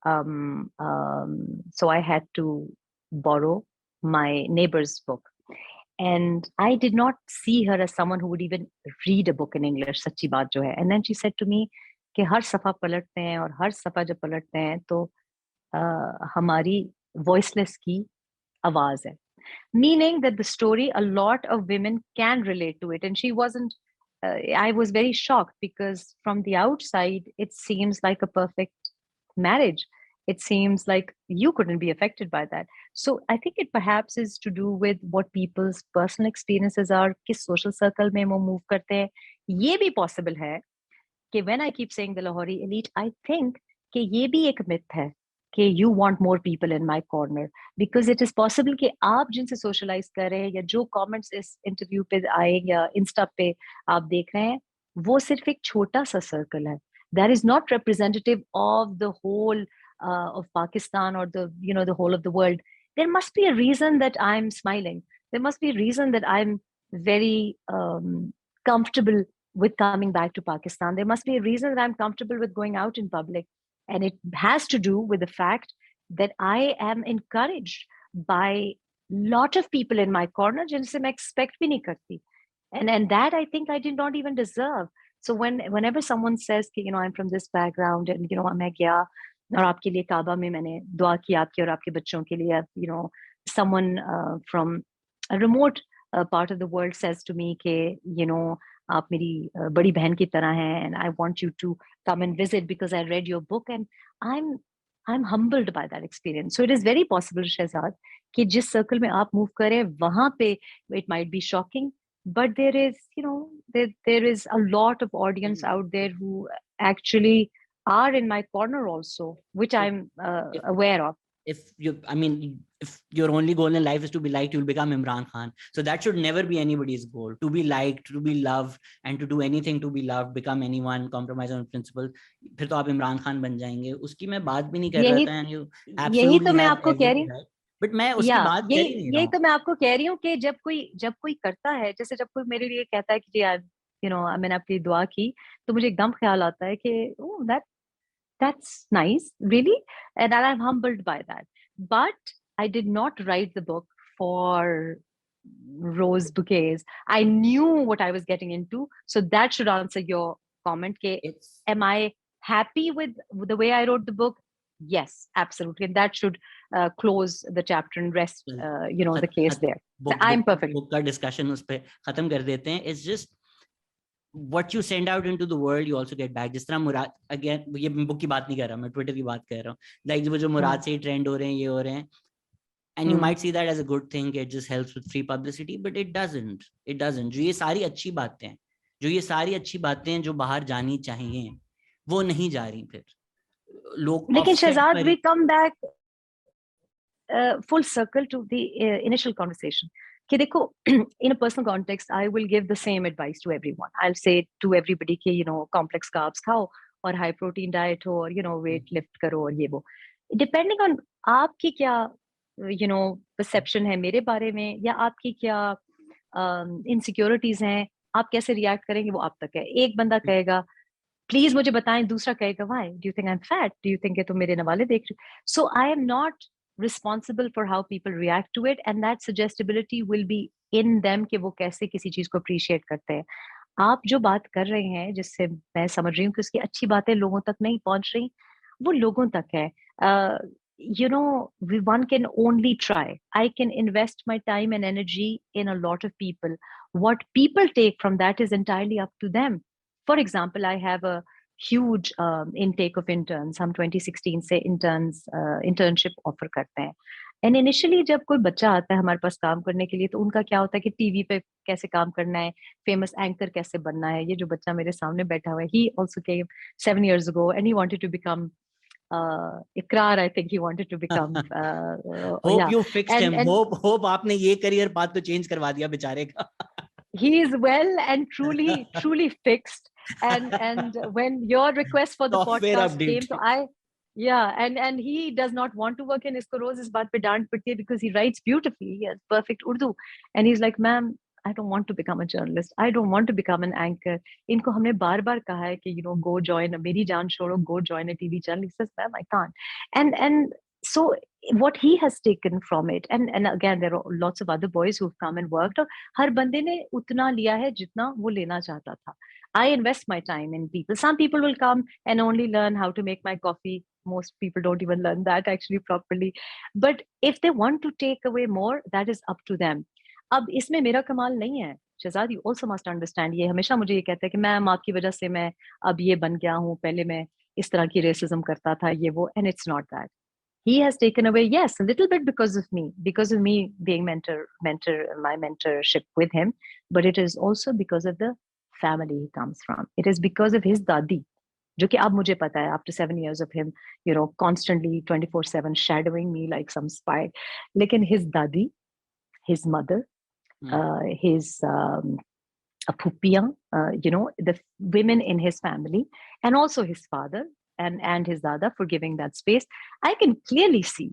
So I had to borrow my neighbor's book." And I did not see her as someone who would even read a book in English, sachi baat jo hai. And then she said to me, कि हर सफ़ा पलटते हैं और हर सफ़ा जब पलटते हैं तो हमारी voiceless की आवाज है. Meaning that the story, a lot of women can relate to it. And she wasn't, I was very shocked because from the outside, it seems like a perfect marriage. It seems like you couldn't be affected by that. So I think it perhaps is to do with what people's personal experiences are, किस social circle में वो move करते हैं. ये भी possible है कि when I keep saying the Lahori elite, I think कि ये भी एक myth है कि you want more people in my corner, because it is possible कि आप जिनसे socialize कर रहे हैं या जो comments इस interview पे आए या Insta पे आप देख रहे हैं, वो सिर्फ एक छोटा सा circle है. That is not representative of the whole of Pakistan or the whole of the world. There must be a reason that I'm smiling. There must be a reason that I'm very comfortable with coming back to Pakistan. There must be a reason that I'm comfortable with going out in public. And it has to do with the fact that I am encouraged by lot of people in my corner जिनसे मैं expect भी नहीं करती. And that I think I did not even deserve. So whenever someone says कि, I'm from this background and मैं गया और आपके लिए काबा में मैंने दुआ की आपके और आपके बच्चों के लिए, someone from a remote part of the world says to me कि आप मेरी बड़ी बहन की तरह हैं and I want you to come and visit because I read your book, and I'm humbled by that experience. So it is very possible, Shehzad, कि जिस circle में आप move करें वहाँ पे it might be shocking, but there is there is a lot of audience out there who actually are in my corner also, which I'm aware of. If your only goal in life is to be liked, you'll become Imran Khan. So that should never be anybody's goal, to be liked, to be loved, and to do anything to be loved, become anyone, compromise on principles. फिर तो आप इमरान खान बन जाएंगे, उसकी मैं बात भी नहीं कर रहा था, and you absolutely have every right. But मैं उसकी बात कर ही नहीं रहा हूँ. यही तो मैं आपको कह रही हूँ कि जब कोई करता है, जैसे जब कोई मेरे लिए कहता है कि यार मैंने आपकी दुआ की, तो मुझे एकदम ख्याल आता है कि that's nice, really, and I'm humbled by that. But I did not write the book for rose bouquets. I knew what I was getting into, so that should answer your comment. Am I happy with the way I wrote the book? Yes, absolutely, and that should close the chapter and rest the case there. So I'm perfect. Book का discussion उस पे खत्म कर देते हैं. It's just what you send out into the world, you also get back. जिस तरह मुराद, again ये बुक की बात नहीं कर रहा, मैं ट्विटर की बात कर रहा हूँ. Like वो जो मुराद से ट्रेंड हो रहे हैं, ये हो रहे हैं, and you might see that as a good thing, it just helps with free publicity, but it doesn't. जो ये सारी अच्छी बातें हैं जो बाहर जानी चाहिए, वो नहीं जा रही. फिर लोग, लेकिन Shahzad, we come back full circle to the initial conversation. कि देखो, in a personal context, I will give the same advice to everyone. I'll say to everybody कि complex carbs खाओ और high protein diet हो और weight lift करो और ये वो. Depending on आपकी क्या perception है मेरे बारे में, या आपकी क्या insecurities हैं, आप कैसे react करेंगे, वो आप तक है. एक बंदा कहेगा प्लीज मुझे बताएं, दूसरा कहेगा why do you think I'm fat, do you think कि तुम मेरे नवाले देख रहे हो. So I am not responsible for how people react to it, and that suggestibility will be in them कि वो कैसे किसी चीज को appreciate करते हैं. आप जो बात कर रहे हैं, जिससे मैं समझ रही हूँ कि उसकी अच्छी बातें लोगों तक नहीं पहुंच रही, वो लोगों तक है. One can only try. I can invest my time and energy in a lot of people. What people take from that is entirely up to them. For example, I have a huge intake of interns. हम 2016 से internship offer करते हैं. And initially जब कोई बच्चा आता है हमारे पास काम करने के लिए, तो उनका क्या होता है कि टीवी पे कैसे काम करना है, famous anchor कैसे बनना है. ये जो बच्चा मेरे सामने बैठा हुआ है, he also came 7 years ago and he wanted to become Ikrar. I think he wanted to become. Hope you fixed him. Hope आपने ये career path तो change करवा दिया बेचारे का. He is well and truly fixed. And when your request for the podcast came, so and he does not want to work in इसको रोज इस बात पे डांट पड़ती है because he writes beautifully. He has perfect Urdu, and he's like, ma'am, I don't want to become a journalist. I don't want to become an anchor. इनको हमने बार-बार कहा है कि go join, मेरी जान छोड़ो, go join a TV channel. He says, ma'am, I can't. And so what he has taken from it, and again there are lots of other boys who've come and worked, और हर बंदे ने उतना लिया है जितना वो लेना चाहता था. I invest my time in people. Some people will come and only learn how to make my coffee. Most people don't even learn that actually properly. But if they want to take away more, that is up to them. अब इसमें मेरा कमाल नहीं है. Shahzad, you also must understand. ये हमेशा मुझे ये कहता है कि मैम आपकी वजह से मैं अब ये बन गया हूँ, पहले मैं इस तरह की racism करता था, ये वो, and it's not that. He has taken away, yes, a little bit because of me being my mentorship with him, but it is also because of the family he comes from. It is because of his dadi, जो कि अब मुझे पता है, after 7 years of him, constantly 24/7 shadowing me like some spy. लेकिन his dadi, his mother, his phuppiyan, the women in his family, and also his father and his dada for giving that space, I can clearly see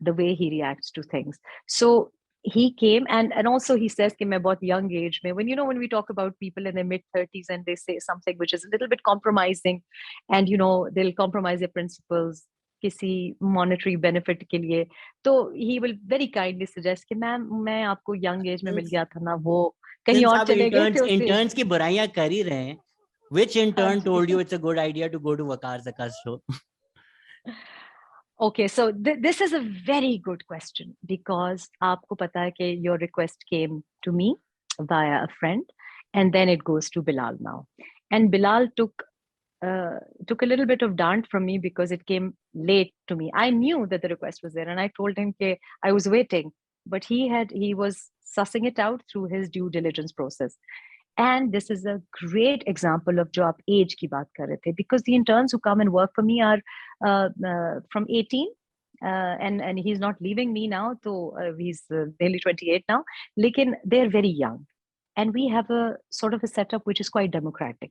the way he reacts to things. So he came, and also he says कि मैं बहुत young age में, when we talk about people in their mid 30s and they say something which is a little bit compromising, and they'll compromise their principles किसी monetary benefit के लिए, तो he will very kindly suggest कि ma'am मैं आपको young age में मिल गया था ना, वो कहीं Since और आप चले गए थे उससे. interns की बुराइयां कर ही रहे हैं, which हाँ intern ji. told you it's a good idea to go to Waqar Zaka's show? Okay, so this is a very good question, because आपको पता है कि your request came to me via a friend, and then it goes to Bilal now. And Bilal took a little bit of dant from me because it came late to me. I knew that the request was there, and I told him that I was waiting, but he was sussing it out through his due diligence process. And this is a great example of जो आप age की बात कर रहे थे, because the interns who come and work for me are from 18, and he's not leaving me now, so he's nearly 28 now. लेकिन they're very young, and we have a sort of a setup which is quite democratic.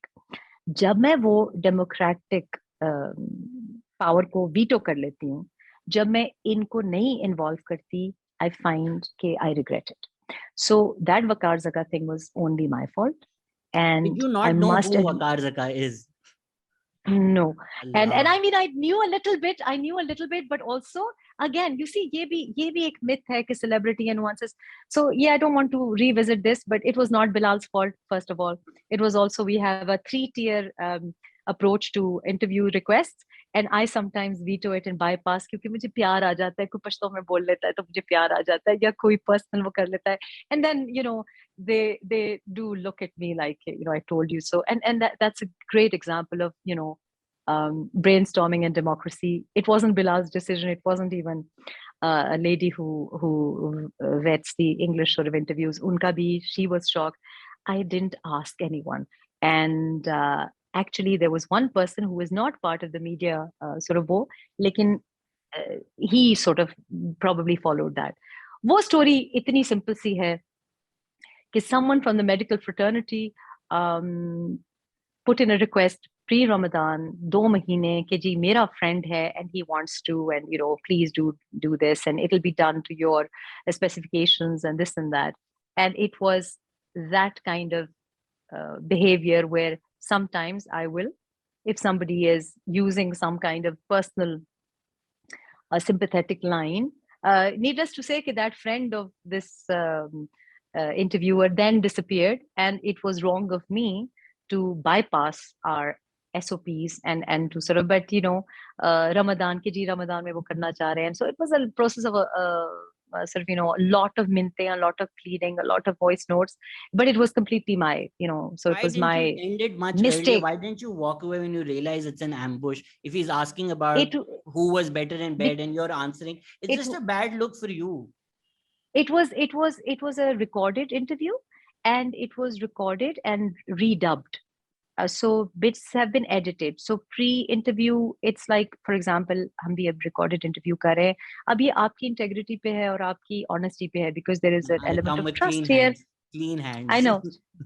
जब मैं वो democratic power को veto कर लेती हूँ, जब मैं इनको नहीं involve करती, I find कि I regret it. So that Waqar Zaka thing was only my fault, and Did you I not know must who admit, Waqar Zaka is? no. And Allah. I mean, I knew a little bit, but also again, you see, ये भी एक myth है कि celebrity and nuances. So yeah, I don't want to revisit this, but it was not Bilal's fault. First of all, it was also, we have a 3-tier approach to interview requests, and I sometimes veto it and bypass क्योंकि मुझे प्यार आ जाता है, कोई पश्तो में बोल लेता है तो मुझे प्यार आ जाता है, या कोई personal वो कर लेता है, and then they do look at me like I told you so, and that's a great example of brainstorming and democracy. It wasn't Bilal's decision. It wasn't even a lady who vets the English sort of interviews. Unka bhi, she was shocked. I didn't ask anyone, and actually there was one person who was not part of the media sort of wo, lekin he sort of probably followed that. वो story इतनी simple सी है कि someone from the medical fraternity put in a request pre-Ramadan, 2 mahine कि जी मेरा friend है and he wants to, and please do this, and it'll be done to your specifications and this and that. And it was that kind of behavior where sometimes I will, if somebody is using some kind of personal sympathetic line, needless to say that friend of this interviewer then disappeared, and it was wrong of me to bypass our SOPs and to sort of, but Ramadan ki ji Ramadan mein wo karna cha rahe, and so it was a process of a sort of a lot of minte, a lot of pleading, a lot of voice notes, but it was completely my so Why it was didn't you my end it much earlier? mistake. Why didn't you walk away when you realize it's an ambush? If he's asking about it who was better in bed and you're answering, it's it just a bad look for you. it was a recorded interview, and it was recorded and redubbed. So bits have been edited. So pre-interview, it's like, for example, हम भी अब recorded interview कर रहे हैं. अब ये आपकी integrity पे है और आपकी honesty पे है, because there is an I element come of with trust here. clean I hands. know,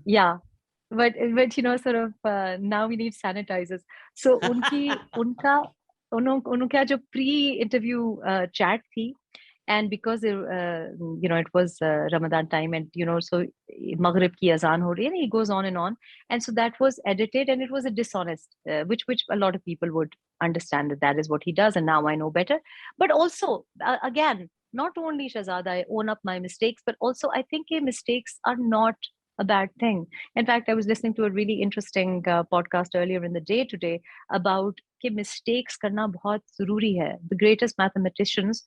yeah, but sort of now we need sanitizers. So उनका जो pre-interview chat थी, and because it was Ramadan time, and so Maghrib ki azan ho rahi hai, and he goes on, and so that was edited, and it was a dishonest, which a lot of people would understand that is what he does, and now I know better. But also again, not only Shehzad, I own up my mistakes, but also I think mistakes are not a bad thing. In fact, I was listening to a really interesting podcast earlier in the day today about कि mistakes करना बहुत जरूरी है. The greatest mathematicians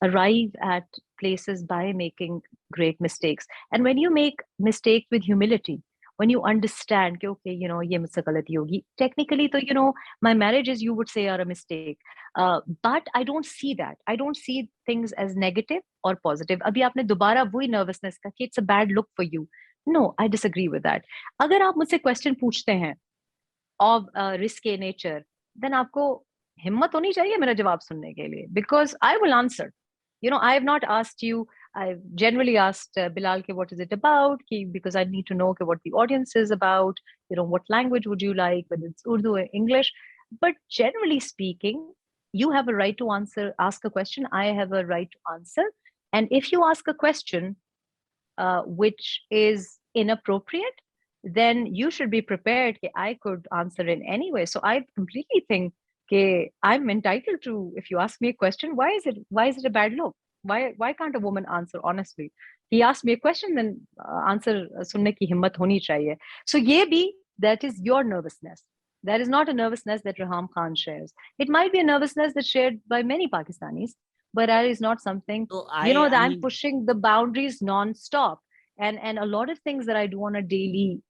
arrive at places by making great mistakes. And when you make mistakes with humility, when you understand कि okay, ये मुझसे गलती होगी, technically तो my marriages you would say are a mistake, but I don't see that. I don't see things as negative or positive. अभी आपने दोबारा वही nervousness का कि it's a bad look for you. No, I disagree with that. अगर आप मुझसे question पूछते हैं of risky nature, then आपको हिम्मत होनी चाहिए मेरा जवाब सुनने के लिए, because I will answer. I have not asked you. I've generally asked Bilal, what is it about? Because I need to know what the audience is about. What language would you like, whether it's Urdu or English. But generally speaking, you have a right to ask a question. I have a right to answer. And if you ask a question which is inappropriate, then you should be prepared that I could answer in any way. So I completely think that I'm entitled to, if you ask me a question, why is it a bad look? Why can't a woman answer honestly? He asked me a question, then answer sunne ki himmat honi chahiye. So ye bhi, that is your nervousness. That is not a nervousness that Reham Khan shares. It might be a nervousness that's shared by many Pakistanis, but that is not something, So that I I'm mean, pushing the boundaries non-stop. And a lot of things that I do on a daily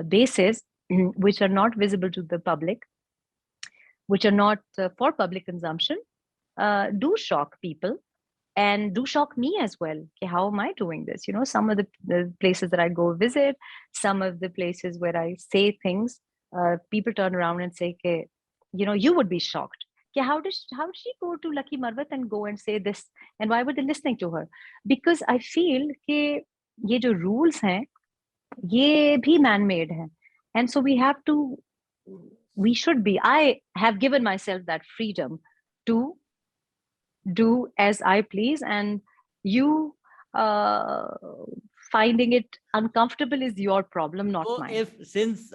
basis, which are not visible to the public, which are not for public consumption, do shock people and do shock me as well. Okay, how am I doing this? Some of the places that I go visit, some of the places where I say things, people turn around and say, okay, you would be shocked. Okay, how did she go to Lucky Marwat and go and say this? And why were they listening to her? Because I feel कि ये जो rules हैं, ये भी man-made हैं. And so we should be, I have given myself that freedom to do as I please, and you uh, finding it uncomfortable is your problem, not तो mine. if since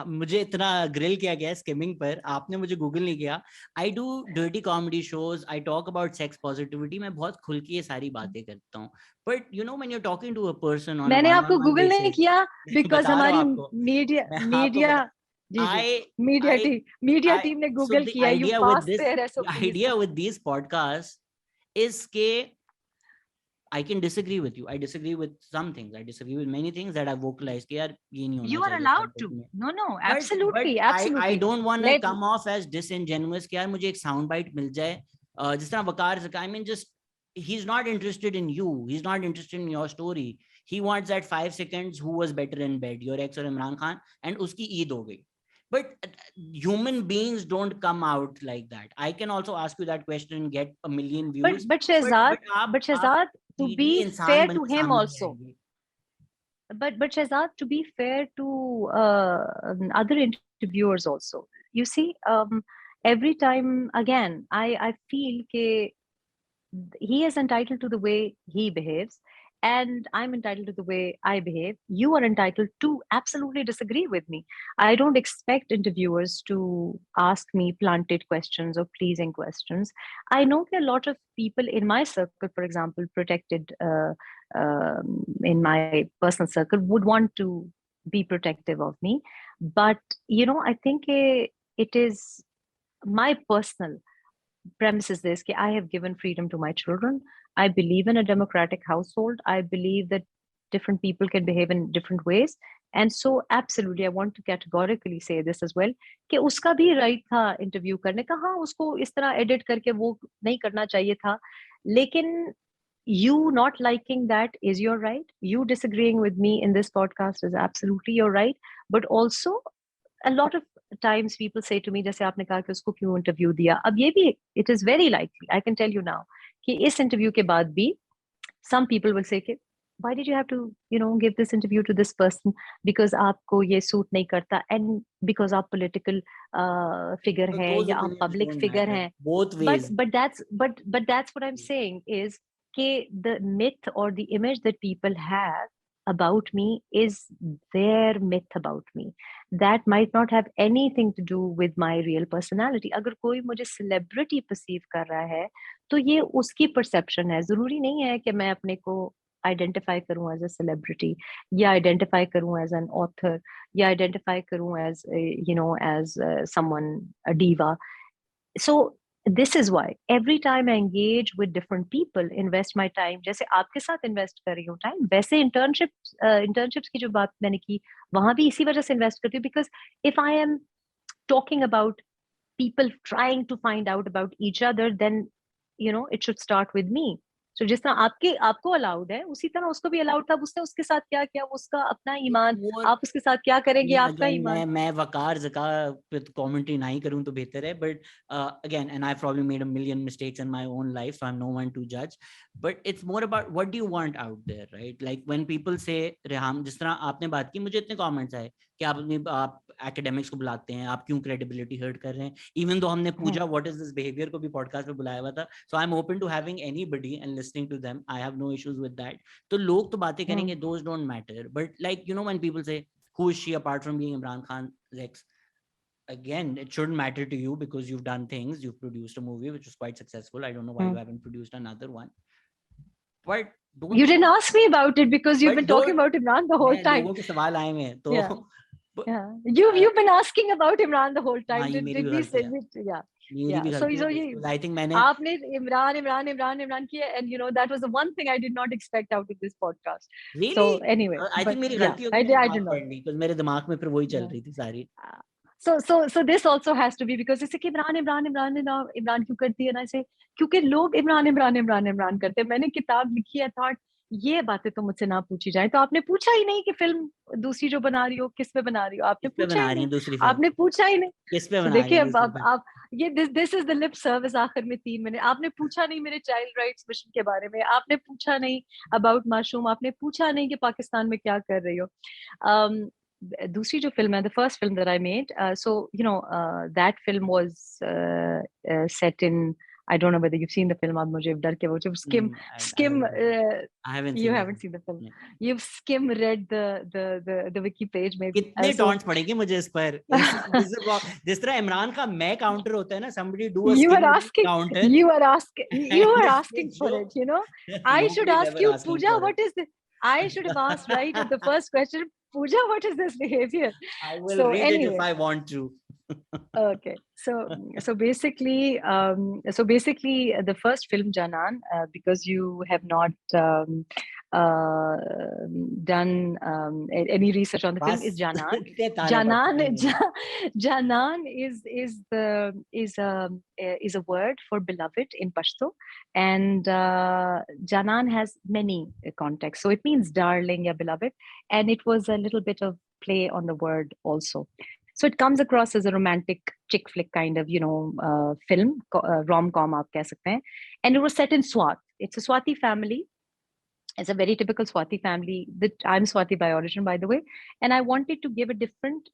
मुझे इतना grill किया गया skimming पर, आपने मुझे Google नहीं किया. I do dirty comedy shows, I talk about sex positivity, मैं बहुत खुल के ये सारी बातें करता हूँ. But you know when you are talking to a person on a मैंने वन ऑन आपको वन गूगल नहीं बेसिस, किया बिकॉज बता रहा हूँ हमारी आपको, मीडिया मैं आपको मीडिया बता, जी जी I media I team media I team ने so गूगल the किया. यू idea with पास this there the SOPs. idea with these podcasts is के I can disagree with you. I disagree with some things. I disagree with many things that I've vocalized कि यार ये नहीं होना You are चाहिए allowed content to. में. No, But absolutely, I absolutely. don't want to Let come off as disingenuous कि यार मुझे एक sound bite मिल जाए. जिस तरह वकार Zaka, I mean, just he's not interested in you. He's not interested in your story. He wants that 5 seconds who was better in bed, your ex or Imran Khan, and उसकी ईद हो गई. But human beings don't come out like that. I can also ask you that question and get a million views. but But Shehzad, आप to Sidhi be इंसान fair बन to के him सामने नहीं also, आएंगे. but Shehzad, to be fair to other interviewers also, you see, every time again, I feel that he is entitled to the way he behaves, and I'm entitled to the way I behave. You are entitled to absolutely disagree with me. I don't expect interviewers to ask me planted questions or pleasing questions. I know that a lot of people in my circle, for example, protected in my personal circle, would want to be protective of me. But, I think it is my personal premise is this: I have given freedom to my children. I believe in a democratic household. I believe that different people can behave in different ways. And so absolutely I want to categorically say this as well कि उसका भी right था interview करने का. हाँ, उसको इस तरह edit करके वो नहीं करना चाहिए था. लेकिन you not liking that is your right. You disagreeing with me in this podcast is absolutely your right. But also a lot of times people say to me, जैसे आपने कहा कि उसको क्यों इंटरव्यू दिया, अब ये भी it is very likely, I can tell you now, कि इस इंटरव्यू के बाद भी some people will say कि why did you have to give this interview to this person, because आपको ये सूट नहीं करता, and because आप political figure So हैं those या आप opinions public don't figure matter हैं. both but ways. but that's but that's what I'm saying is कि the myth or the image that people have about me is their myth about me. That might not have anything to do with my real personality. अगर कोई मुझे celebrity perceive कर रहा है तो ये उसकी perception है. जरूरी नहीं है कि मैं अपने को identify करूं as a celebrity, या identify करूं as an author, या identify करूं as as someone, a diva. So this is why every time I engage with different people, invest my time, जैसे आपके साथ invest कर रही हूँ time, वैसे internships की जो बात मैंने की वहां भी इसी वजह से invest करती हूँ. Because if I am talking about people trying to find out about each other, then it should start with me. So जिस तरह आपको अलाउड है उसी तरह उसको भी अलाउड था. उसने उसके साथ क्या किया, वो उसका अपना ईमान, वो आप उसके साथ क्या करेंगे, आपका अगेन ईमान. मैं वकार ज़का पे कमेंट्री नहीं करूं तो बेहतर है. But again, and I probably made a million mistakes in my own life, so I'm no one to judge. But it's more about what do you want out there, right? Like when people say Reham, जिस तरह आपने बात की, मुझे इतने comments आए कि आप एकेडमिक्स को बुलाते हैं, आप क्यों क्रेडिबिलिटी हर्ट कर रहे हैं, इवन दो हमने Pooja what is this behaviour को भी पॉडकास्ट में बुलाया हुआ था. So I am open to having anybody and listening to them, I have no issues with that. तो लोग तो बातें करेंगे, those don't matter, but like you know when people say who is she apart from being Imran Khan's ex, again it shouldn't matter to you because you've done things, you've produced a movie which was quite successful. I don't know why you haven't produced another one, but don't You didn't ask me about it because you've been talking about Imran the whole time. लोगों के सवाल आए हैं तो yeah you've been asking about Imran the whole time. Did we say it? Yeah so I think मैंने आपने इमरान किया, and you know that was the one thing I did not expect out of this podcast. Really? So anyway, I think मेरी गलती होगी, I did not, because मेरे दिमाग में फिर वही चल रही थी सारी. So this also has to be because जैसे कि इमरान क्यों करती है ना ऐसे, क्योंकि लोग इमरान करते हैं. मैंने किताब लिखी है, थॉट ये बातें तो मुझसे ना पूछी जाए. तो आपने पूछा ही नहीं कि फिल्म दूसरी जो बना रही हो किस पे बना रही हो, आपने पूछा ही नहीं, आपने पूछा ही नहीं. किस पे बना रही देखिए अब आप ये this is the lip service. आखिर में 3 मिनट आपने पूछा नहीं मेरे चाइल्ड राइट्स मिशन के बारे में, आपने पूछा नहीं अबाउट माशूम, आपने पूछा नहीं कि पाकिस्तान में क्या कर रही हो. दूसरी जो फिल्म है, the first film that I made, so you know that film was set in, I don't know whether you've seen the film. अब मुझे डर के वो जो skim I haven't you haven't seen the film. You've skim read the wiki page maybe. कितने taunts पड़ेंगे मुझे इस पर. जिस तरह इमरान का मैं काउंटर होता है ना, somebody do a skim counter. You are asking for it, you know. I should ask you, Pooja, what is this? I should have asked right at the first question, Pooja, what is this behavior? I will read it if I want to. Okay, so basically the first film, Janan, because you have not done any research on the film, is Janan. Janan is a word for beloved in Pashto, and Janan has many contexts. So it means darling or beloved, and it was a little bit of play on the word also. So it comes across as a romantic chick flick kind of, you know, film, rom-com aap keh sakte hain. And it was set in Swat. It's a Swati family. It's a very typical Swati family. I'm Swati by origin, by the way. And I wanted to give a different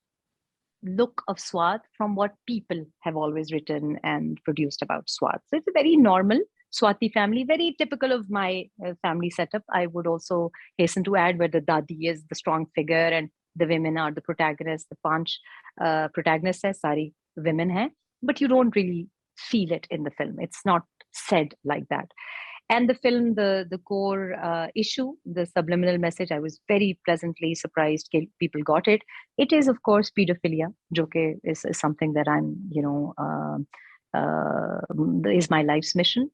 look of Swat from what people have always written and produced about Swat. So it's a very normal Swati family, very typical of my family setup. I would also hasten to add where the Dadi is the strong figure and the women are the protagonists. The Panch protagonists hai, sari women hai, but you don't really feel it in the film. It's not said like that. And the film, the core issue, the subliminal message, I was very pleasantly surprised people got it. It is, of course, pedophilia, jo ke is something that I'm, you know, is my life's mission.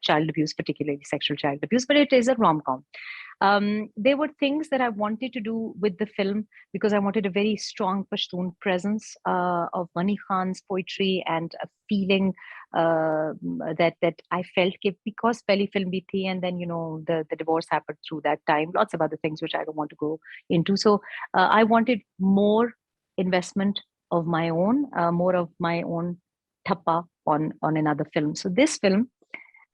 Child abuse, particularly sexual child abuse, but it is a rom-com. There were things that I wanted to do with the film because I wanted a very strong Pashtun presence of Ghani Khan's poetry and a feeling that I felt because pehli film bhi thi, and then, you know, the divorce happened through that time, lots of other things which I don't want to go into. So I wanted more investment of my own, more of my own thappa on another film. So this film,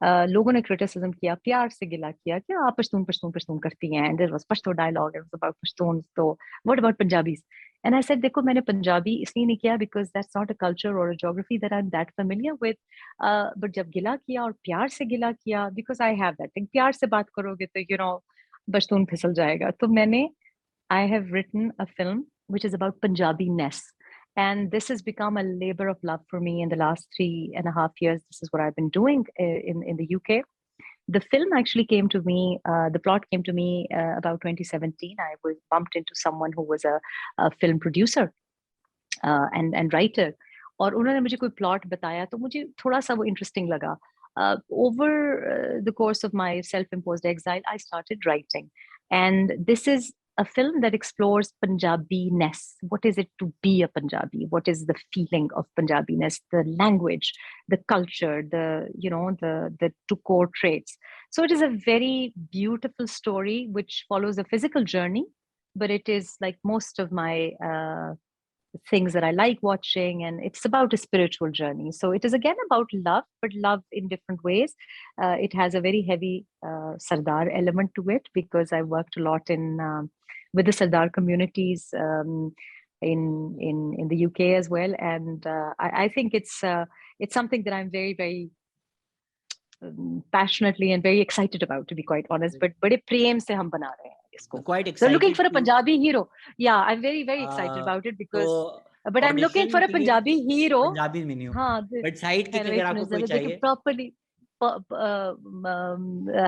लोगों ने criticism किया, प्यार से गिला किया कि आप पश्तून करती हैं, and there was Pashto dialogue, it was about Pashtuns, so what about Punjabis? And I said, देखो मैंने पंजाबी इसलिए नहीं किया because that's not a culture or a geography that I'm that familiar with, but जब गिला किया और प्यार से गिला किया, because I have that thing, प्यार से बात करोगे तो, you know, पश्तून फिसल जाएगा. तो मैंने, I have written a film which is about Punjabi-ness. And this has become a labor of love for me in the last 3.5 years. This is what I've been doing in the UK. The film actually came to me, the plot came to me about 2017. I was bumped into someone who was a film producer and writer. और उन्होंने मुझे कोई plot बताया तो मुझे थोड़ा सा वो interesting लगा. Over the course of my self-imposed exile, I started writing. And this is a film that explores Punjabi-ness. What is it to be a Punjabi? What is the feeling of Punjabi-ness? The language, the culture, the two core traits. So it is a very beautiful story which follows a physical journey, but it is like most of my things that I like watching, and it's about a spiritual journey. So it is again about love, but love in different ways. It has a very heavy Sardar element to it because I worked a lot in with the Sardar communities in the UK as well, and I think it's something that I'm very very passionately and very excited about, to be quite honest. But बड़े प्रेम से हम बना रहे हैं इसको. Quite So looking excited for a to Punjabi hero. Yeah, I'm very very excited about it because. तो But I'm looking for audition a के लिए Punjabi hero. पंजाबी में नहीं हो, हाँ, बट साइड किक anyway, अगर आपको कोई they can चाहिए. properly.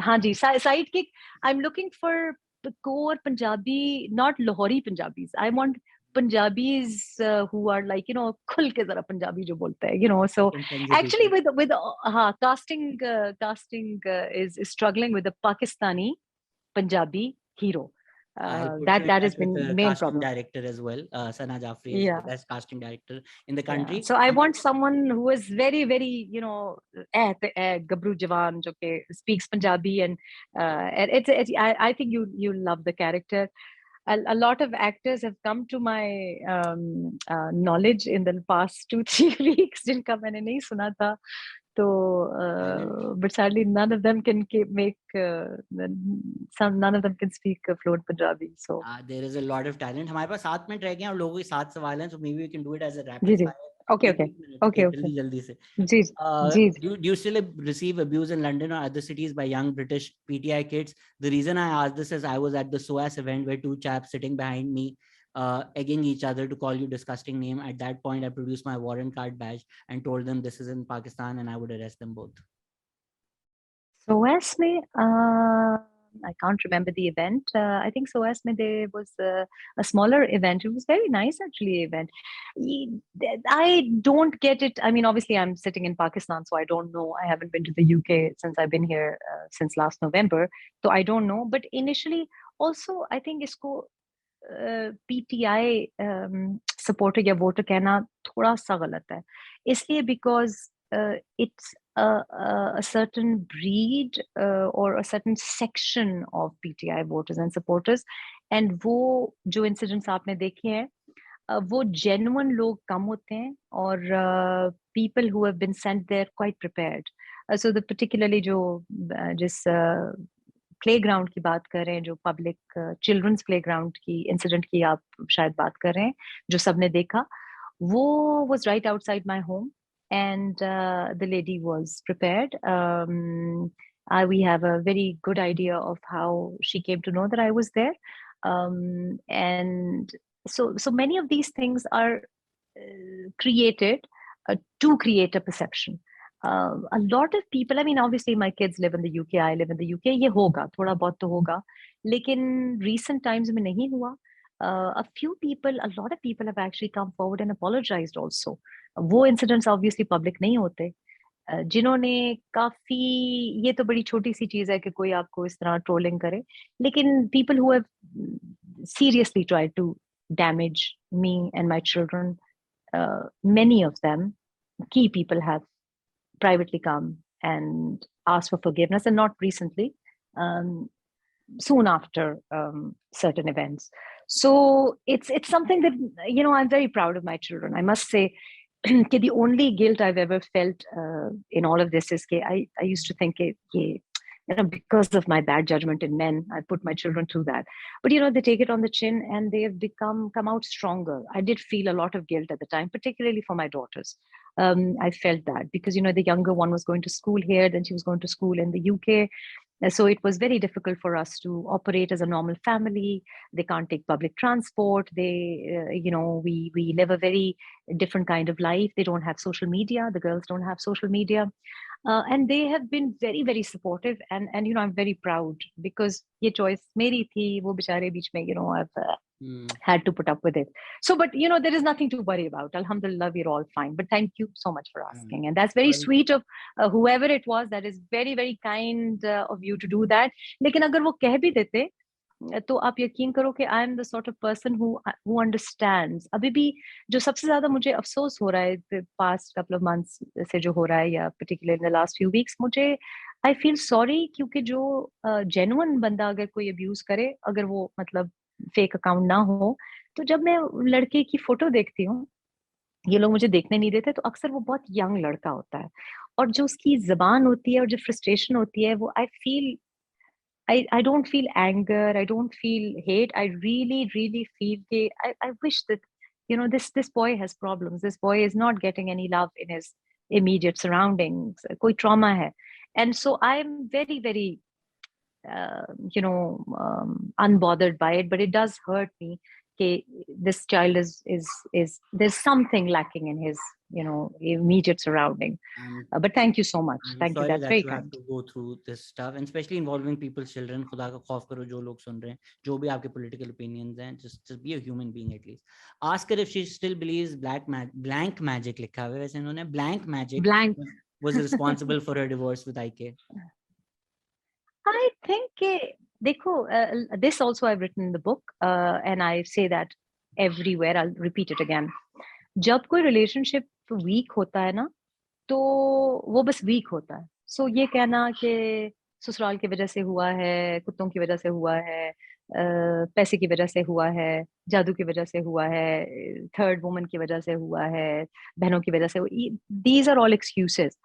हाँ जी, sidekick. I'm looking for core Punjabi, not Lahori Punjabis. I want Punjabis who are like, खुल के जरा Punjabi जो बोलते हैं, so actually with casting is struggling with the Pakistani Punjabi hero. I'll put you in That has touch with been the main casting problem. director as well. Sana Jafri is Yeah. the best casting director in the Yeah. country. So I want someone who is very, very, Gabru Jawan, jo ke speaks Punjabi, and I think you love the character. A lot of actors have come to my knowledge in the past 2-3 weeks, जिनका मैंने नहीं सुना था. So, but sadly, none of them can none of them can speak fluent Punjabi. So there is a lot of talent. हमारे पास 7 minute रह गए हैं और लोगों के 7 सवाल हैं, so maybe we can do it as a rapid जी. fire. Okay. एक मिनट जल्दी से. जी. Do you still receive abuse in London or other cities by young British PTI kids? The reason I asked this is I was at the SOAS event where 2 chaps sitting behind me egging each other to call you disgusting name. At that point, I produced my warrant card badge and told them this is in Pakistan and I would arrest them both. SOAS में, I can't remember the event. I think SOAS में there was a smaller event. It was very nice actually event. I don't get it. I mean, obviously I'm sitting in Pakistan, so I don't know. I haven't been to the UK since I've been here since last November, so I don't know. But initially, also I think इसको PTI supporter या voter कहना थोड़ा सा गलत है. इसलिए because it's a certain breed or a certain section of PTI voters and supporters, and वो जो incidents आपने देखे हैं वो genuine लोग कम होते हैं और people who have been sent there quite prepared. So the particularly जो जिस प्लेग्राउंड की बात कर रहे हैं, जो पब्लिक चिल्ड्रंस प्लेग्राउंड की इंसिडेंट की आप शायद बात कर रहे हैं, जो सबने देखा, वो was right outside my home and the lady was prepared. We have a very good idea of how she came to know that I was there, and so many of these things are created to create a perception. A lot of people, I mean, obviously my kids live in the UK, I live in the UK, ये होगा, थोड़ा बहुत तो होगा, लेकिन recent times में नहीं हुआ. A lot of people have actually come forward and apologized also. वो incidents obviously public नहीं होते. जिन्होंने काफी, ये तो बड़ी छोटी सी चीज है कि कोई आपको इस तरह ट्रोलिंग करे, लेकिन people who have seriously tried to damage me and my children, many of them, key people have privately come and asked for forgiveness, and not recently, soon after certain events. So it's something that I'm very proud of my children. I must say, the only guilt I've ever felt in all of this is I used to think because of my bad judgment in men, I put my children through that. But they take it on the chin and they have come out stronger. I did feel a lot of guilt at the time, particularly for my daughters. I felt that because the younger one was going to school here, then she was going to school in the UK. So it was very difficult for us to operate as a normal family. They can't take public transport. We live a very different kind of life. They don't have social media. The girls don't have social media. And they have been very, very supportive. And I'm very proud because ye choice meri thi, wo bichare beech mein, I've had to put up with it. So, but there is nothing to worry about. Alhamdulillah, we're all fine. But thank you so much for asking. And that's very sweet of whoever it was. That is very, very kind of you to do that. लेकिन अगर वो कह भी देते, तो आप यकीन करो कि I am the sort of person who understands. अभी भी जो सबसे ज्यादा मुझे अफसोस हो रहा है the past couple of months से जो हो रहा है, या particularly in the last few weeks, मुझे I feel sorry क्योंकि जो genuine बंदा अगर कोई abuse करे, अगर वो मतलब फेक अकाउंट ना हो, तो जब मैं लड़के की फोटो देखती हूँ, ये लोग मुझे देखने नहीं देते, तो अक्सर वो बहुत यंग लड़का होता है और जो उसकी जबान होती है और जो फ्रस्ट्रेशन होती है, वो I feel I don't feel anger, I don't feel hate. I really feel I wish that, you know, this boy has problems. This boy is not getting any love in his immediate surroundings. Koi trauma hai. And so I'm very unbothered by it, but it does hurt me. Okay, this child is there's something lacking in his, you know, immediate surrounding. But thank you so much. I'm Thank you. sorry That's that very you have kind. to go through this stuff, and especially involving people's children. खुदा का खौफ करो जो लोग सुन रहे हैं, जो भी आपके political opinions हैं, just be a human being at least. Ask her if she still believes blank magic लिखा हुआ है, वैसे इन्होंने blank magic Blank. was responsible for her divorce with IK. I think, देखो, this also I've written in the book, and I say that everywhere. I'll repeat it again. जब कोई relationship weak होता है ना, तो वो बस weak होता है. So ये कहना कि ससुराल की वजह से हुआ है, कुत्तों की वजह से हुआ है, पैसे की वजह से हुआ है, जादू की वजह से हुआ है, third woman की वजह से हुआ है, बहनों की वजह से, these are all excuses.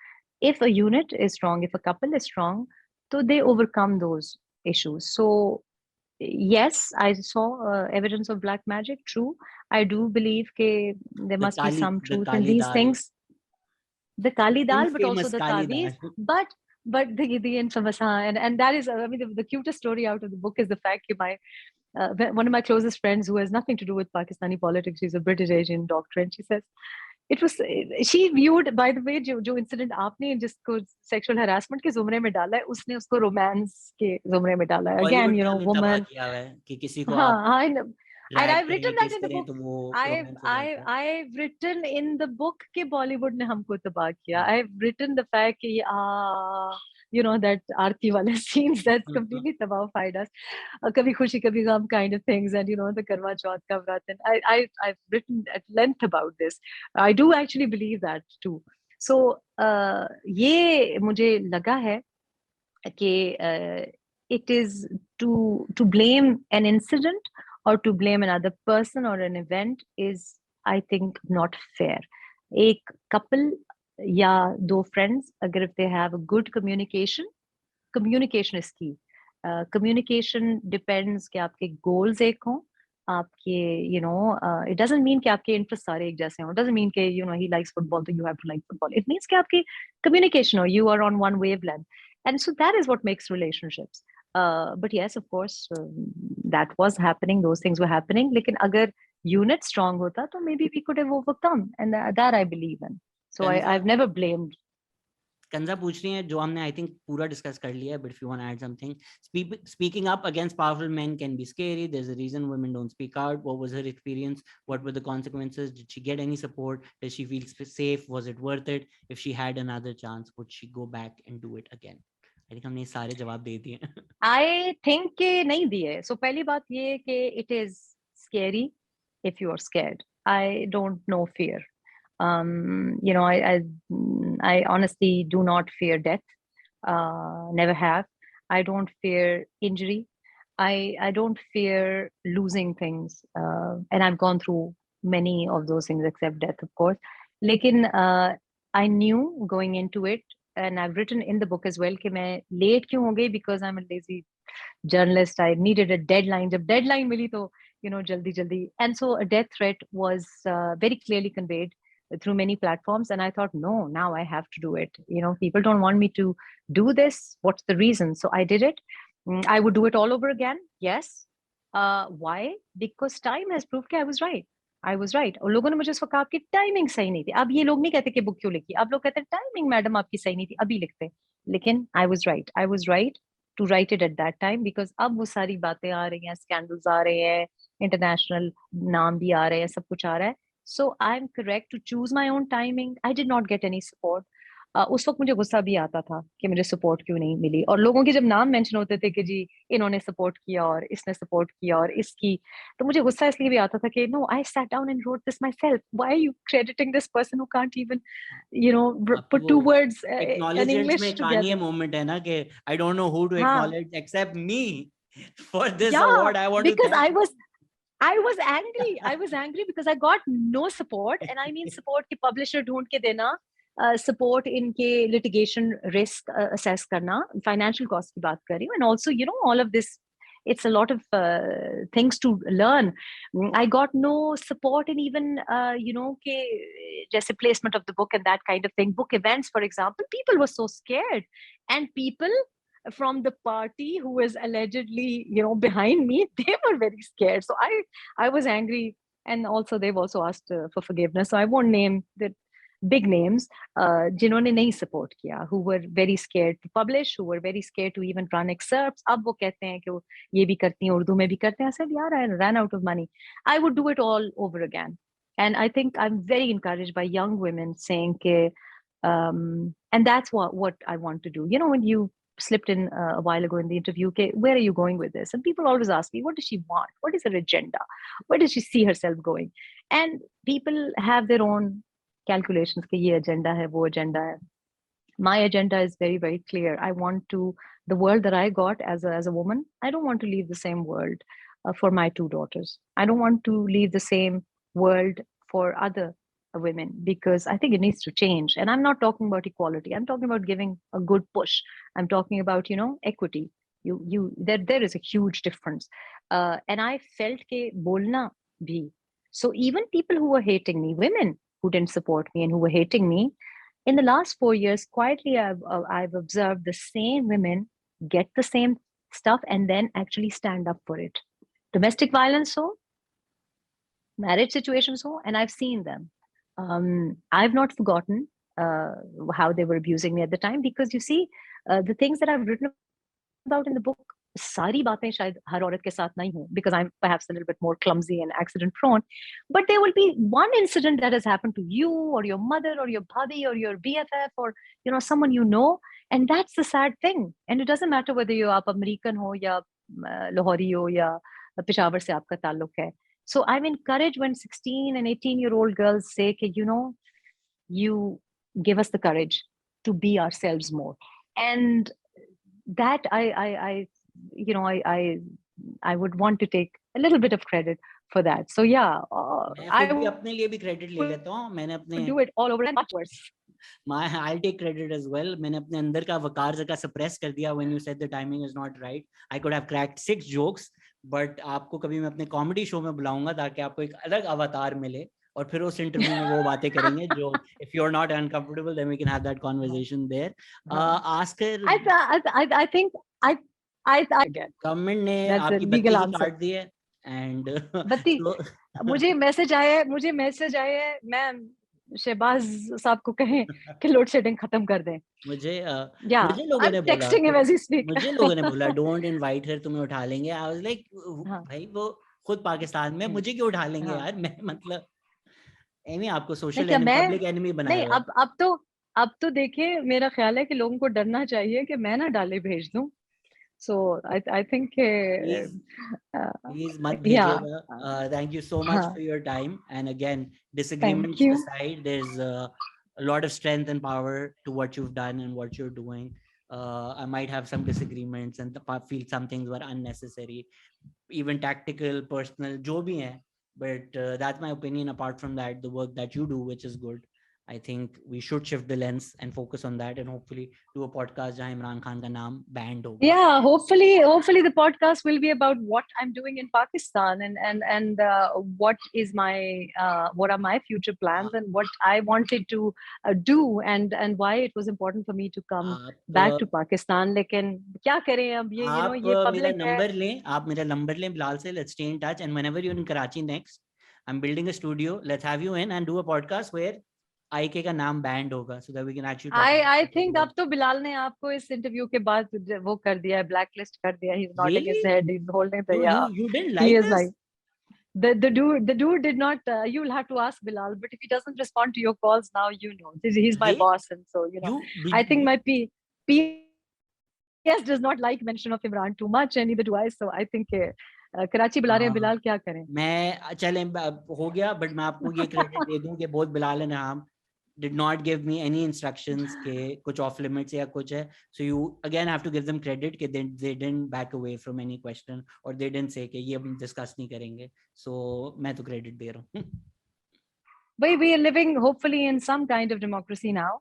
If a unit is strong, if a couple is strong, so they overcome those issues. So yes, I saw evidence of black magic. True, I do believe there must be some The truth in Kali these Dal, things. The Kali Dal, but also infamous the Kali Taviz. Dal. But the infamous, and that is, I mean, the cutest story out of the book is the fact that one of my closest friends, who has nothing to do with Pakistani politics, she's a British Asian doctor, and she says, it was, she viewed, by the way, जो incident आपने जिसको sexual harassment के ज़ुमरे में डाला है, उसने उसको romance के ज़ुमरे में डाला है. Again, you know, woman. किया हुआ है कि किसी को आप हाँ, I know. And drag I've written करें, that kiss in the करें, book. तो वो I've romance हो I जाता है. I've written in the book कि Bollywood ने हमको तबाह किया. I've written the fact कि you know, that आरती वाले scenes that's completely tabahified us. कभी खुशी कभी गम kind of things, and you know, the Karwa Chauth का व्रत. And I've written at length about this. I do actually believe that too. So ये मुझे लगा है कि it is to blame an incident or to blame another person or an event is, I think, not fair. एक couple या दो friends, अगर if they have a good communication is key. Communication depends कि आपके goals एक हों, आपके, you know, it doesn't mean कि आपके interests सारे एक जैसे हों. It doesn't mean कि, you know, he likes football, so you have to like football. It means कि आपकी communication हो, you are on one wavelength. And so that is what makes relationships. But yes, of course, that was happening. Those things were happening. लेकिन अगर unit strong होता, तो maybe we could have overcome. And that I believe in. So I've never blamed. कंजा पूछ रही है, जो हमने I think पूरा डिस्कस कर लिया है, but if you want to add something, speaking up against powerful men can be scary, there is a reason women don't speak out. What was her experience? What were the consequences? Did she get any support? Did she feel safe? Was it worth it? If she had another chance, would she go back and do it again? I think हमने सारे जवाब दे दिए. I think कि नहीं दिए. So पहली बात ये कि it is scary if you are scared. I don't know fear. You know, I honestly do not fear death. Never have. I don't fear injury. I don't fear losing things. And I've gone through many of those things except death, of course. लेकिन I knew going into it, and I've written in the book as well कि मैं late क्यों हो गई, because I'm a lazy journalist. I needed a deadline. जब deadline मिली तो, you know, jaldi. And so a death threat was very clearly conveyed through many platforms. And I thought, no, now I have to do it. You know, people don't want me to do this. What's the reason? So I did it. I would do it all over again. Yes. Why? Because time has proved that I was right. I was right. और लोगों ने मुझे उसको कहा कि timing सही नहीं थी. अब ये लोग नहीं कहते कि बुक क्यों लिखी, अब लोग कहते हैं टाइमिंग मैडम आपकी सही नहीं थी, अभी लिखते. लेकिन I was right. I was right to write it at that time, because अब वो सारी बातें आ रही हैं, scandals आ रहे हैं, international नाम भी आ रहे हैं, सब कुछ आ रहा है. So I'm correct to choose my own timing. I did not get any support. उस वक्त मुझे गुस्सा भी आता था कि मुझे सपोर्ट क्यों नहीं मिली, और लोगों के जब नाम मेंशन होते थे कि जी इन्होंने सपोर्ट किया और इसने सपोर्ट किया और इसकी, तो मुझे गुस्सा इसलिए भी आता था कि no, I sat down and wrote this myself. Why are you crediting this person who can't even, you know, put two words in Acknowledgements English में together. Kanye moment है ना कि I don't know who to हाँ, acknowledge except me for this yeah, award. I want to because thank I was angry. I was angry because I got no support, and I mean support कि publisher ढूंढ के देना, support इनके litigation risk assess करना, financial cost की बात कर रही हूँ, and also all of this, it's a lot of things to learn. I got no support in even के जैसे placement of the book and that kind of thing. Book events, for example, people were so scared, and people from the party who was allegedly behind me, they were very scared. So I was angry, and also they've also asked for forgiveness. So I won't name the big names जिन्होंने नहीं support किया, who were very scared to publish, who were very scared to even run excerpts. अब वो कहते हैं कि वो ये भी करती हैं, उर्दू में भी करते हैं. I said, यार, I ran out of money. I would do it all over again. And I think I'm very encouraged by young women saying कि and that's what I want to do. When you slipped in a while ago in the interview, okay, where are you going with this? And people always ask me, what does she want? What is her agenda? Where does she see herself going? And people have their own calculations कि ये agenda है, वो agenda है. My agenda is very, very clear. I want the world that I got as a woman, I don't want to leave the same world for my 2 daughters. I don't want to leave the same world for other women, because I think it needs to change. And I'm not talking about equality. I'm talking about giving a good push. I'm talking about, equity. There is a huge difference. And I felt ke bolna bhi. So even people who were hating me, women who didn't support me and who were hating me, in the last 4 years, quietly, I've observed the same women get the same stuff and then actually stand up for it. Domestic violence, so marriage situations, so, and I've seen them. I've not forgotten how they were abusing me at the time, because you see, the things that I've written about in the book, सारी बातें शायद हर औरत के साथ नहीं हो, because I'm perhaps a little bit more clumsy and accident prone, but there will be one incident that has happened to you or your mother or your bhai or your BFF or someone and that's the sad thing. And it doesn't matter whether you're आप American हो या Lahori हो या Peshawar से आपका ताल्लुक है. So I'm encouraged when 16 and 18-year-old girls say कि you give us the courage to be ourselves more, and that I would want to take a little bit of credit for that. So yeah, I would अपने लिए भी credit ले लेता हूँ. मैंने अपने do it all over and much worse. I'll take credit as well. मैंने अपने अंदर का वकार ज़का suppress कर दिया when you said the timing is not right. I could have cracked 6 jokes, but आपको कभी मैं अपने comedy show में बुलाऊंगा ताकि आपको एक अलग अवतार मिले, और फिर उस इंटरव्यू में वो बातें करेंगे जो if you're not uncomfortable, then we can have that conversation there. Ask her. I think I again. Government ने आपकी बत्ती ही काट दी है, and बत्ती मुझे मैसेज आया है, मैं शहबाज साहब को कहें कि लोड शेडिंग खत्म कर दें. मुझे लोगों ने बोला डोंट इनवाइट हर, तुम्हें उठा लेंगे. आई वाज लाइक भाई वो खुद पाकिस्तान में, मुझे क्यों उठा लेंगे यार. मैं मतलब एमी आपको सोशल एनिमी, पब्लिक एनिमी बनाया हुआ. नहीं, अब तो देखिए, मेरा ख्याल है कि लोगों को डरना चाहिए कि मैं ना डाले भेज दूं. So I think please mat bhejiyega. Thank you so much for your time, and again, disagreements aside, there's a lot of strength and power to what you've done and what you're doing. I might have some disagreements and feel some things were unnecessary, even tactical, personal, jo bhi hai, but that's my opinion. Apart from that, the work that you do, which is good, I think we should shift the lens and focus on that, and hopefully do a podcast जहाँ इमरान खान का नाम banned होगा. Yeah, hopefully the podcast will be about what I'm doing in Pakistan and what are my future plans and what I wanted to do and why it was important for me to come back to Pakistan. लेकिन क्या करें अब, ये ये public है. आप मेरा number लें बिलाल से. Let's stay in touch, and whenever you're in Karachi next, I'm building a studio. Let's have you in and do a podcast where आईके का नाम बैंड होगा, so that we can actually I think अब तो बिलाल ने आपको इस interview के बाद वो कर दिया है, blacklist कर दिया. He's nodding his head, he's holding the you didn't like this? Like, the dude did not. You'll have to ask Bilal, but if he doesn't respond to your calls now, he's my boss, and so I think my PS does not like mention of Imran too much, and neither do I. So I think Karachi बुला रहे हैं बिलाल, क्या करें. मैं चलें हो गया, but मैं आपको ये क्रेडिट दे दूं कि बहुत बिलाल ने हम did not give me any instructions के कुछ off limits या कुछ है, so you again have to give them credit कि they didn't back away from any question or they didn't say कि ये हम discuss नहीं करेंगे. So मैं तो credit दे रहा हूँ. We are living hopefully in some kind of democracy now,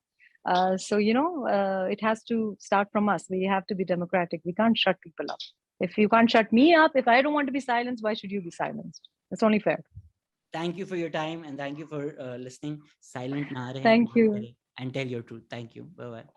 So, it has to start from us. We have to be democratic. We can't shut people up. If you can't shut me up, if I don't want to be silenced, why should you be silenced? It's only fair. Thank you for your time and thank you for listening. Silent na rahe, Thank baat you. kare, and tell your truth. Thank you. Bye bye.